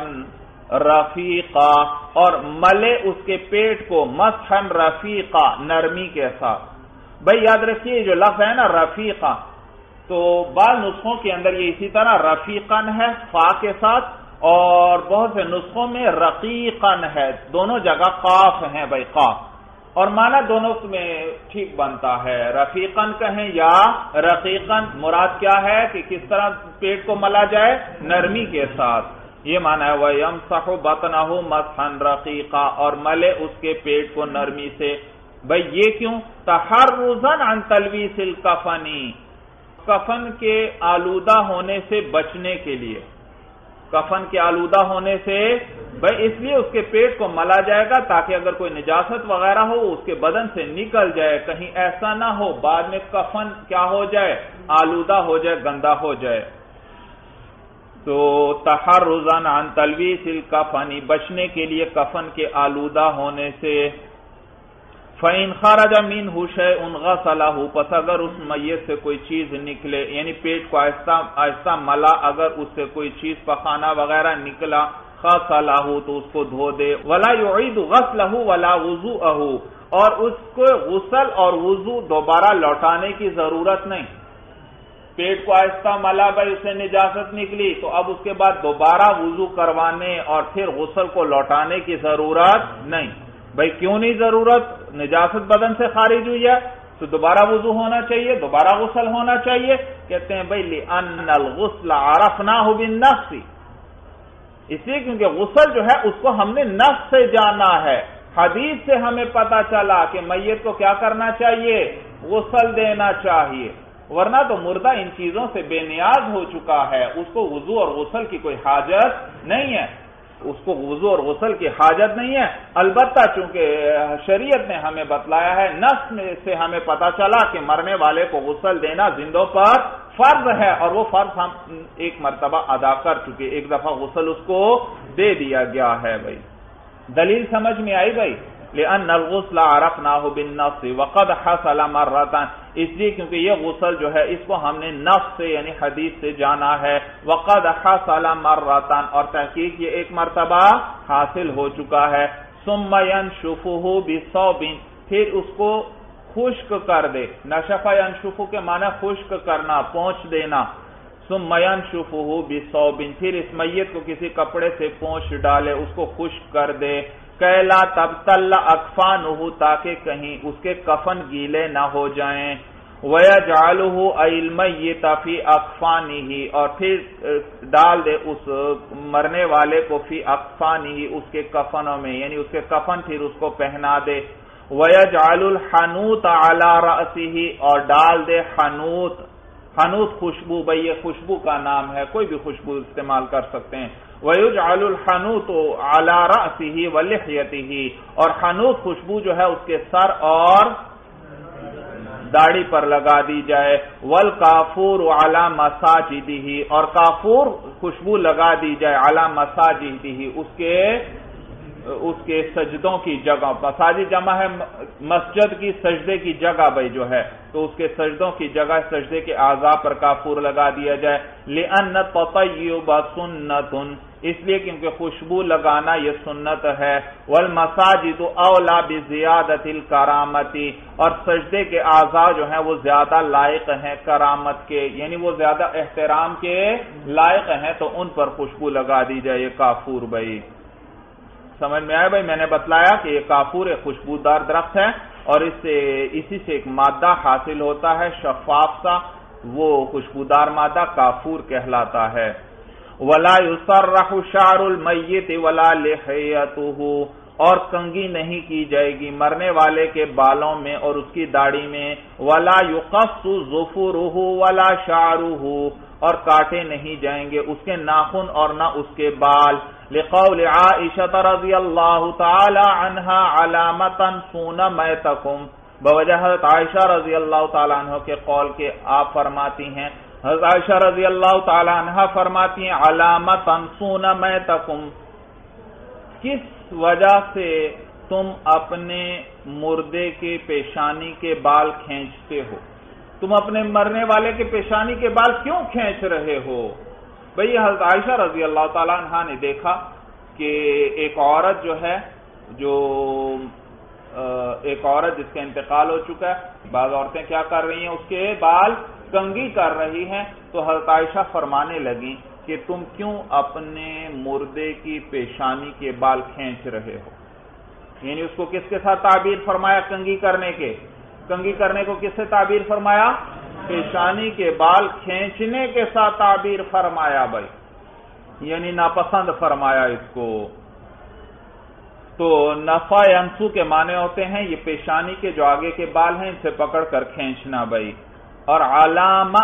رفیقا، اور ملے اس کے پیٹ کو مسحا رفیقا، نرمی کے ساتھ. بھائی یاد رکھیے جو لفظ ہے نا رفیقا، تو بعض نسخوں کے اندر یہ اسی طرح رفیقن ہے فا کے ساتھ، اور بہت سے نسخوں میں رقیقن ہے، دونوں جگہ قاف ہیں بھائی قاف، اور معنی دونوں میں ٹھیک بنتا ہے. رفیقن کہیں یا رقیقن، مراد کیا ہے کہ کس طرح پیٹ کو ملا جائے؟ نرمی کے ساتھ. یہ معنی ہے وَيَمْسَحُ بَطْنَهُ مَسْحًا رَقِيقًا، اور ملے اس کے پیٹ کو نرمی سے. بھائی یہ کیوں؟ تحرزاً عن تلویث الکفن، کفن کے آلودہ ہونے سے بچنے کے لیے. کفن کے آلودہ ہونے سے بھائی اس لیے اس کے پیٹ کو ملا جائے گا تاکہ اگر کوئی نجاست وغیرہ ہو اس کے بدن سے نکل جائے، کہیں ایسا نہ ہو بعد میں کفن کیا ہو جائے؟ آلودہ ہو جائے، گندا ہو جائے. تو تحرزاً عن تلویث الکفن، بچنے کے لیے کفن کے آلودہ ہونے سے. فَإِنْ خَرَجَ مِنْهُ شَيْءٌ غَسَلَهُ، پس اگر اس میت سے کوئی چیز نکلے، یعنی پیٹ کو آہستہ آہستہ ملا، اگر اس سے کوئی چیز پخانہ وغیرہ نکلا، غَسَلَهُ، تو اس کو دھو دے. وَلَا يُعِيدُ غَسْلَهُ وَلَا وُضُوءَهُ، اور اس کو غسل اور وضو دوبارہ لوٹانے کی ضرورت نہیں. پیٹ کو آہستہ ملا، بھائی اسے نجاست نکلی تو اب اس کے بعد دوبارہ وضو کروانے اور پھر غسل کو لوٹانے کی ضرورت نہیں. بھائی کیوں نہیں ضرورت؟ نجاست بدن سے خارج ہوئی ہے تو دوبارہ وضو ہونا چاہیے، دوبارہ غسل ہونا چاہیے. کہتے ہیں بھائی لِأَنَّ الْغُسْلَ عَرَفْنَاهُ بِالنَّفْسِ، اس لیے کیونکہ غسل جو ہے اس کو ہم نے نفس سے جانا ہے. حدیث سے ہمیں پتا چلا کہ میت کو کیا کرنا چاہیے؟ غسل دینا چاہیے، ورنہ تو مردہ ان چیزوں سے بے نیاز ہو چکا ہے، اس کو وضو اور غسل کی کوئی حاجت نہیں ہے. اس کو وضو اور غسل کی حاجت نہیں ہے. البتہ چونکہ شریعت نے ہمیں بتلایا ہے، نفس میں سے ہمیں پتا چلا کہ مرنے والے کو غسل دینا زندوں پر فرض ہے، اور وہ فرض ہم ایک مرتبہ ادا کر چکے، ایک دفعہ غسل اس کو دے دیا گیا ہے. بھائی دلیل سمجھ میں آئی بھائی؟ لأن الغسل عرفناه بالنفس وقد حصل مرة، اس لیے کیونکہ یہ غسل جو ہے اس کو ہم نے نفس سے یعنی حدیث سے جانا ہے. وقد حصل مرة، اور تحقیق یہ ایک مرتبہ حاصل ہو چکا ہے. ثم ينشفه بصوب، پھر اس کو خشک کر دے. نشف ينشف کے معنی خشک کرنا، پونچھ دینا. ثم ينشفه بصوب، پھر اس میت کو کسی کپڑے سے پونچھ ڈالے، اس کو خشک کر دے. کہ لا تبتل اکفانہ، تاکہ کہیں اس کے کفن گیلے نہ ہو جائیں. وَيَجْعَلُهُ أَيْ الْمَيِّتَ فِي أَكْفَانِهِ، اور پھر ڈال دے اس مرنے والے کو فی اکفانہ، اس کے کفنوں میں، یعنی اس کے کفن پھر اس کو پہنا دے۔ وَيَجْعَلُ الْحَنُوتَ عَلَى رَأْسِهِ، اور ڈال دے حنوت، حنوت خوشبو، بھئی یہ خوشبو کا نام ہے، کوئی بھی خوشبو استعمال کر سکتے ہیں۔ وَيُجْعَلُ الْحَنُوتُ عَلَى رَأْسِهِ وَلِحْيَتِهِ، اور حنوت خوشبو جو ہے اس کے سر اور داڑھی پر لگا دی جائے۔ وَالْكَافُورُ عَلَى مَسَاجِدِهِ، اور کافور خوشبو لگا دی جائے عَلَى مَسَاجِدِهِ، اس کے سجدوں کی جگہ، مساجد جمع ہے مسجد کی، سجدے کی جگہ بھائی جو ہے، تو اس کے سجدوں کی جگہ سجدے کے اعضاء پر کافور لگا دیا جائے۔ لِأَنَّ التَّطَيُّبَ سُنَّةٌ، اس لیے کیونکہ خوشبو لگانا یہ سنت ہے۔ وَالْمَسَاجِدُ أَوْلَى بِزِيَادَةِ الْكَرَامَةِ، اور سجدے کے اعضاء جو ہیں وہ زیادہ لائق ہیں کرامت کے، یعنی وہ زیادہ احترام کے لائق ہیں، تو ان پر خوشبو لگا دی جائے یہ کافور بھائی۔ سمجھ میں آیا بھائی؟ میں نے بتلایا کہ یہ کافور ایک خوشبودار درخت ہے، اور اسی سے ایک مادہ حاصل ہوتا ہے شفاف سا، وہ خوشبودار مادہ کافور کہلاتا ہے۔ وَلَا يُسَرَّحُ شَعْرُ الْمَيِّتِ وَلَا لِحْيَتُهُ، اور کنگھی نہیں کی جائے گی مرنے والے کے بالوں میں اور اس کی داڑھی میں۔ وَلَا يُقَصُّ ظُفُرُهُ وَلَا شَعْرُهُ، اور کاٹے نہیں جائیں گے اس کے ناخن اور نہ اس کے بال۔ لقول عائشہ رضی اللہ تعالی عنہا علامتاً سون میتکم، بوجہ حضرت عائشہ رضی اللہ تعالی عنہ کے قول کے آپ فرماتی ہیں، حضرت عائشہ رضی اللہ تعالی عنہ فرماتی ہیں علامتاً سون میتکم، کس وجہ سے تم اپنے مردے کے پیشانی کے بال کھینچتے ہو؟ تم اپنے مرنے والے کے پیشانی کے بال کیوں کھینچ رہے ہو؟ بھئی حضرت عائشہ رضی اللہ تعالیٰ عنہ نے دیکھا کہ ایک عورت جو ہے، ایک عورت جس کا انتقال ہو چکا ہے، بعض عورتیں کیا کر رہی ہیں، اس کے بال کنگھی کر رہی ہیں، تو حضرت عائشہ فرمانے لگی کہ تم کیوں اپنے مردے کی پیشانی کے بال کھینچ رہے ہو؟ یعنی اس کو کس کے ساتھ تعبیر فرمایا؟ کنگھی کرنے کے، کنگھی کرنے کو کس سے تعبیر فرمایا؟ پیشانی کے بال کھینچنے کے ساتھ تعبیر فرمایا بھائی، یعنی ناپسند فرمایا اس کو۔ تو نفع ینسو کے معنی ہوتے ہیں یہ پیشانی کے جو آگے کے بال ہیں ان سے پکڑ کر کھینچنا بھائی۔ اور علامہ،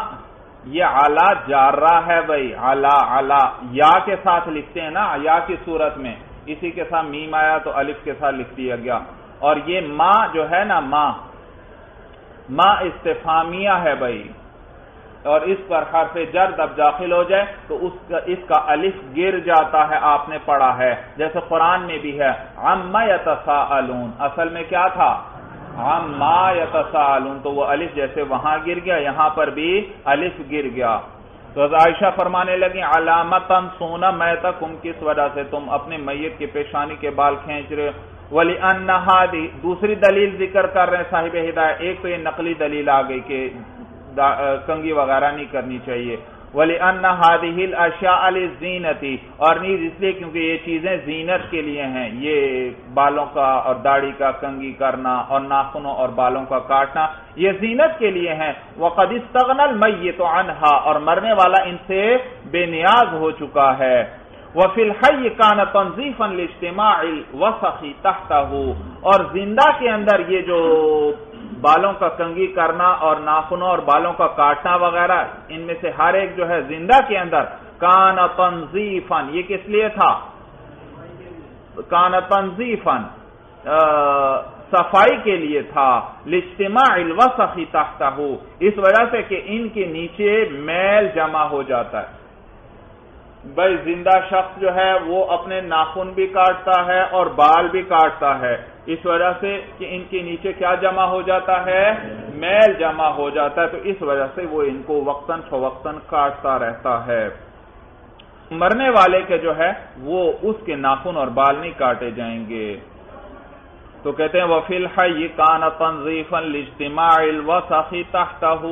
یہ علا جارہ ہے بھائی، علا یا کے ساتھ لکھتے ہیں نا، یا کی صورت میں، اسی کے ساتھ میم آیا تو الف کے ساتھ لکھ دیا گیا۔ اور یہ ما جو ہے نا، ما استفہامیہ ہے بھائی، اور اس پر حرف جر جب داخل ہو جائے تو اس کا الف گر جاتا ہے، آپ نے پڑھا ہے، جیسے قرآن میں بھی ہے عما یتساءلون، اصل میں کیا تھا؟ عما یتساءلون، تو وہ الف جیسے وہاں گر گیا یہاں پر بھی الف گر گیا۔ تو عائشہ فرمانے لگی علامتاً سونا میتکم، کس وجہ سے تم اپنے میت کے پیشانی کے بال کھینچ رہے ہو؟ وَلِأَنَّ هَذِهِ، دوسری دلیل ذکر کر رہے ہیں صاحب ہدایہ، ایک تو یہ نقلی دلیل آ گئی کہ کنگھی وغیرہ نہیں کرنی چاہیے۔ وَلِأَنَّ هَذِهِ الْأَشْيَاءَ لِلزِّينَةِ، اور نیز اس لیے کیونکہ یہ چیزیں زینت کے لیے ہیں، یہ بالوں کا اور داڑھی کا کنگھی کرنا اور ناخنوں اور بالوں کا کاٹنا یہ زینت کے لیے ہیں۔ وَقَدِ اسْتَغْنَى الْمَيِّتُ عَنْهَا، اور مرنے والا ان سے بے نیاز ہو چکا ہے۔ وَفِي الْحَيِّ كَانَ تَنظِيفًا لِاجْتِمَاعِ الْوَسَخِ تَحْتَهُ، اور زندہ کے اندر یہ جو بالوں کا کنگھی کرنا اور ناخنوں اور بالوں کا کاٹنا وغیرہ، ان میں سے ہر ایک جو ہے زندہ کے اندر کان تنظیفاً، یہ کس لیے تھا؟ کان تنظیفاً، صفائی کے لیے تھا، لاجتماع الوسخ تحتہ، اس وجہ سے کہ ان کے نیچے میل جمع ہو جاتا ہے۔ بھائی زندہ شخص جو ہے وہ اپنے ناخن بھی کاٹتا ہے اور بال بھی کاٹتا ہے، اس وجہ سے کہ ان کے نیچے کیا جمع ہو جاتا ہے؟ میل جمع ہو جاتا ہے، تو اس وجہ سے وہ ان کو وقتاً فوقتاً کاٹتا رہتا ہے۔ مرنے والے کے جو ہے وہ اس کے ناخن اور بال نہیں کاٹے جائیں گے۔ تو کہتے ہیں وَفِي الْحَيِّ كَانَ تَنظِيفًا لِاجْتِمَاعِ الْوَسَخِ تَحْتَهُ،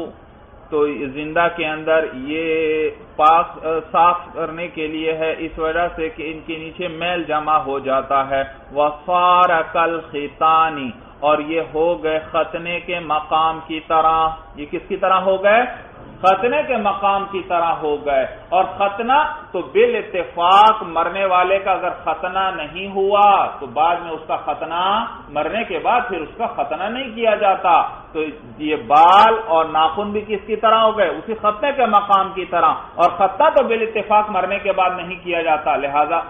تو زندہ کے اندر یہ پاک صاف کرنے کے لیے ہے، اس وجہ سے کہ ان کے نیچے میل جمع ہو جاتا ہے۔ وَصَارَ كَالْخِتَانِ، اور یہ ہو گئے ختنے کے مقام کی طرح۔ یہ کس کی طرح ہو گئے؟ ختنے کے مقام کی طرح ہو گئے۔ اور ختنہ تو بالاتفاق مرنے والے کا اگر ختنہ نہیں ہوا تو بعد میں اس کا ختنہ، مرنے کے بعد پھر اس کا ختنہ نہیں کیا جاتا، تو یہ بال اور ناخن بھی کس کی طرح ہو گئے؟ اسی ختنے کے مقام کی طرح، اور ختنہ تو بالاتفاق مرنے کے بعد نہیں کیا جاتا، لہذا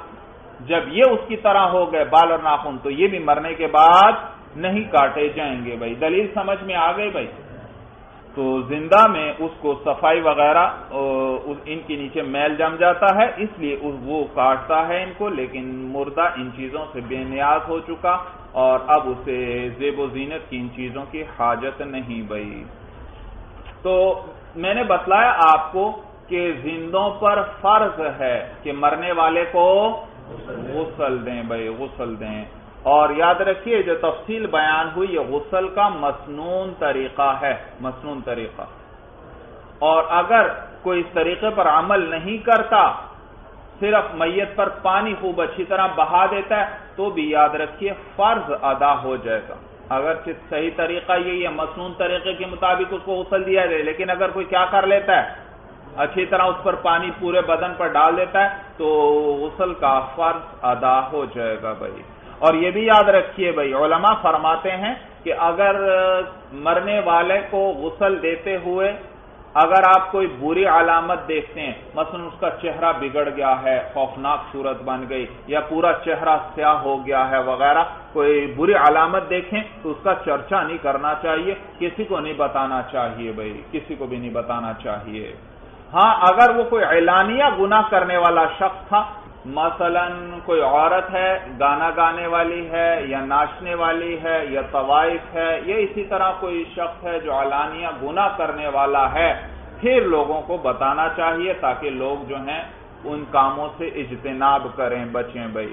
جب یہ اس کی طرح ہو گئے بال اور ناخن تو یہ بھی مرنے کے بعد نہیں کاٹے جائیں گے۔ بھائی دلیل سمجھ میں آ گئی بھائی؟ تو زندہ میں اس کو صفائی وغیرہ ان کے نیچے میل جم جاتا ہے، اس لیے وہ کاٹتا ہے ان کو، لیکن مردہ ان چیزوں سے بے نیاز ہو چکا اور اب اسے زیب و زینت کی ان چیزوں کی حاجت نہیں بھائی۔ تو میں نے بتلایا آپ کو کہ زندوں پر فرض ہے کہ مرنے والے کو غسل دیں بھائی، غسل دیں۔ اور یاد رکھیے جو تفصیل بیان ہوئی یہ غسل کا مسنون طریقہ ہے، مسنون طریقہ، اور اگر کوئی اس طریقے پر عمل نہیں کرتا، صرف میت پر پانی خوب اچھی طرح بہا دیتا ہے تو بھی یاد رکھیے فرض ادا ہو جائے گا۔ اگر صحیح طریقہ یہی ہے مسنون طریقے کے مطابق اس کو غسل دیا جائے، لیکن اگر کوئی کیا کر لیتا ہے اچھی طرح اس پر پانی پورے بدن پر ڈال دیتا ہے تو غسل کا فرض ادا ہو جائے گا بھائی۔ اور یہ بھی یاد رکھیے بھائی علماء فرماتے ہیں کہ اگر مرنے والے کو غسل دیتے ہوئے اگر آپ کوئی بری علامت دیکھتے ہیں، مثلا اس کا چہرہ بگڑ گیا ہے، خوفناک صورت بن گئی، یا پورا چہرہ سیاہ ہو گیا ہے وغیرہ، کوئی بری علامت دیکھیں تو اس کا چرچا نہیں کرنا چاہیے، کسی کو نہیں بتانا چاہیے بھائی، کسی کو بھی نہیں بتانا چاہیے۔ ہاں اگر وہ کوئی اعلانیہ گناہ کرنے والا شخص تھا، مثلا کوئی عورت ہے گانا گانے والی ہے یا ناچنے والی ہے یا طوائف ہے یا اسی طرح کوئی شخص ہے جو علانیہ گناہ کرنے والا ہے، پھر لوگوں کو بتانا چاہیے تاکہ لوگ جو ہیں ان کاموں سے اجتناب کریں، بچیں بھائی۔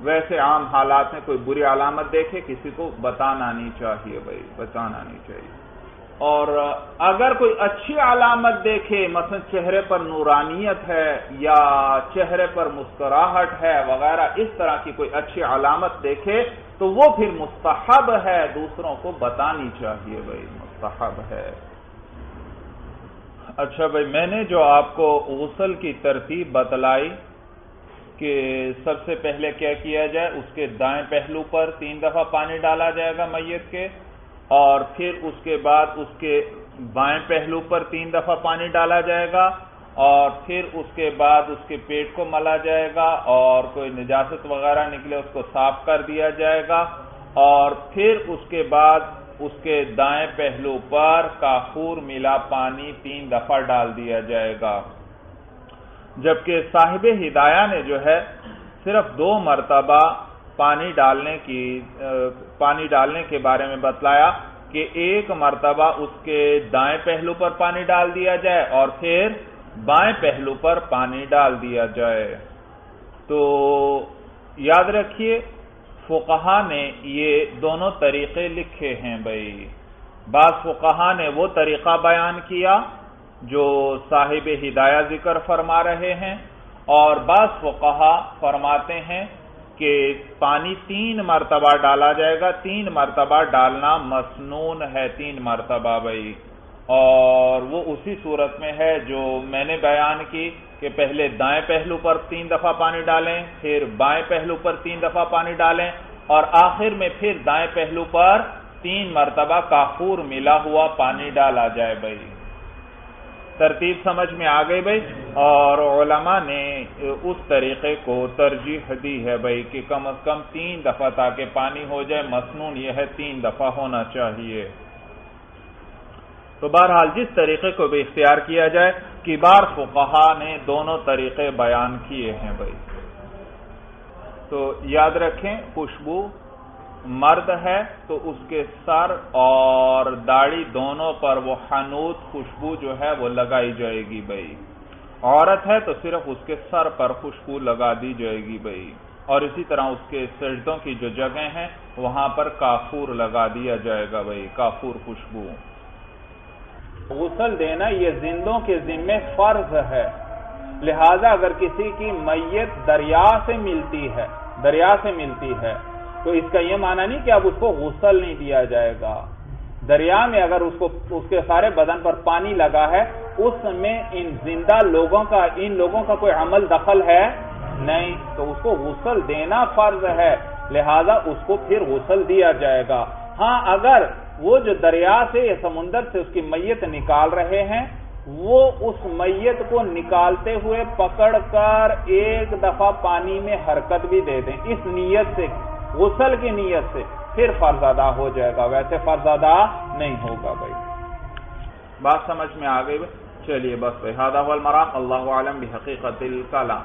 ویسے عام حالات میں کوئی بری علامت دیکھے کسی کو بتانا نہیں چاہیے بھائی، بتانا نہیں چاہیے۔ اور اگر کوئی اچھی علامت دیکھے، مثلا چہرے پر نورانیت ہے یا چہرے پر مسکراہٹ ہے وغیرہ، اس طرح کی کوئی اچھی علامت دیکھے تو وہ پھر مستحب ہے، دوسروں کو بتانی چاہیے بھائی، مستحب ہے۔ اچھا بھائی میں نے جو آپ کو غسل کی ترتیب بتلائی کہ سب سے پہلے کیا کیا جائے، اس کے دائیں پہلو پر 3 دفعہ پانی ڈالا جائے گا میت کے، اور پھر اس کے بعد اس کے بائیں پہلو پر 3 دفعہ پانی ڈالا جائے گا، اور پھر اس کے بعد اس کے پیٹ کو ملا جائے گا، اور کوئی نجاست وغیرہ نکلے اس کو صاف کر دیا جائے گا، اور پھر اس کے بعد اس کے دائیں پہلو پر کافور ملا پانی 3 دفعہ ڈال دیا جائے گا۔ جبکہ صاحب ہدایہ نے جو ہے صرف 2 مرتبہ پانی ڈالنے کے بارے میں بتلایا کہ 1 مرتبہ اس کے دائیں پہلو پر پانی ڈال دیا جائے اور پھر بائیں پہلو پر پانی ڈال دیا جائے۔ تو یاد رکھیے فقہا نے یہ دونوں طریقے لکھے ہیں بھائی۔ بعض فقہا نے وہ طریقہ بیان کیا جو صاحب ہدایہ ذکر فرما رہے ہیں، اور بعض فقہا فرماتے ہیں کہ پانی 3 مرتبہ ڈالا جائے گا، 3 مرتبہ ڈالنا مسنون ہے، 3 مرتبہ بھائی، اور وہ اسی صورت میں ہے جو میں نے بیان کی کہ پہلے دائیں پہلو پر 3 دفعہ پانی ڈالیں، پھر بائیں پہلو پر 3 دفعہ پانی ڈالیں، اور آخر میں پھر دائیں پہلو پر 3 مرتبہ کافور ملا ہوا پانی ڈالا جائے بھائی۔ ترتیب سمجھ میں آ گئی بھائی، اور علماء نے اس طریقے کو ترجیح دی ہے بھائی کہ کم از کم 3 دفعہ تاکہ پانی ہو جائے، مسنون یہ ہے 3 دفعہ ہونا چاہیے۔ تو بہرحال جس طریقے کو بھی اختیار کیا جائے، کبار فقہا نے دونوں طریقے بیان کیے ہیں بھائی۔ تو یاد رکھیں خوشبو مرد ہے تو اس کے سر اور داڑھی دونوں پر وہ حنوط خوشبو جو ہے وہ لگائی جائے گی بھائی، عورت ہے تو صرف اس کے سر پر خوشبو لگا دی جائے گی بھائی، اور اسی طرح اس کے سجدوں کی جو جگہیں ہیں وہاں پر کافور لگا دیا جائے گا بھائی، کافور خوشبو۔ غسل دینا یہ زندوں کے ذمے فرض ہے، لہذا اگر کسی کی میت دریا سے ملتی ہے تو اس کا یہ معنی نہیں کہ اب اس کو غسل نہیں دیا جائے گا۔ دریا میں اگر اس کے سارے بدن پر پانی لگا ہے، اس میں ان زندہ لوگوں کا کوئی عمل دخل ہے نہیں، تو اس کو غسل دینا فرض ہے، لہذا اس کو پھر غسل دیا جائے گا۔ ہاں اگر وہ جو دریا سے یا سمندر سے اس کی میت نکال رہے ہیں، وہ اس میت کو نکالتے ہوئے پکڑ کر ایک دفعہ پانی میں حرکت بھی دے دیں اس نیت سے، غسل کی نیت سے، پھر فرض ادا ہو جائے گا، ویسے فرض ادا نہیں ہوگا۔ بھائی بات سمجھ میں آ گئی؟ چلیے بس بھائی، ھذا ھو المرام، اللہ اعلم بحقیقت الکلام۔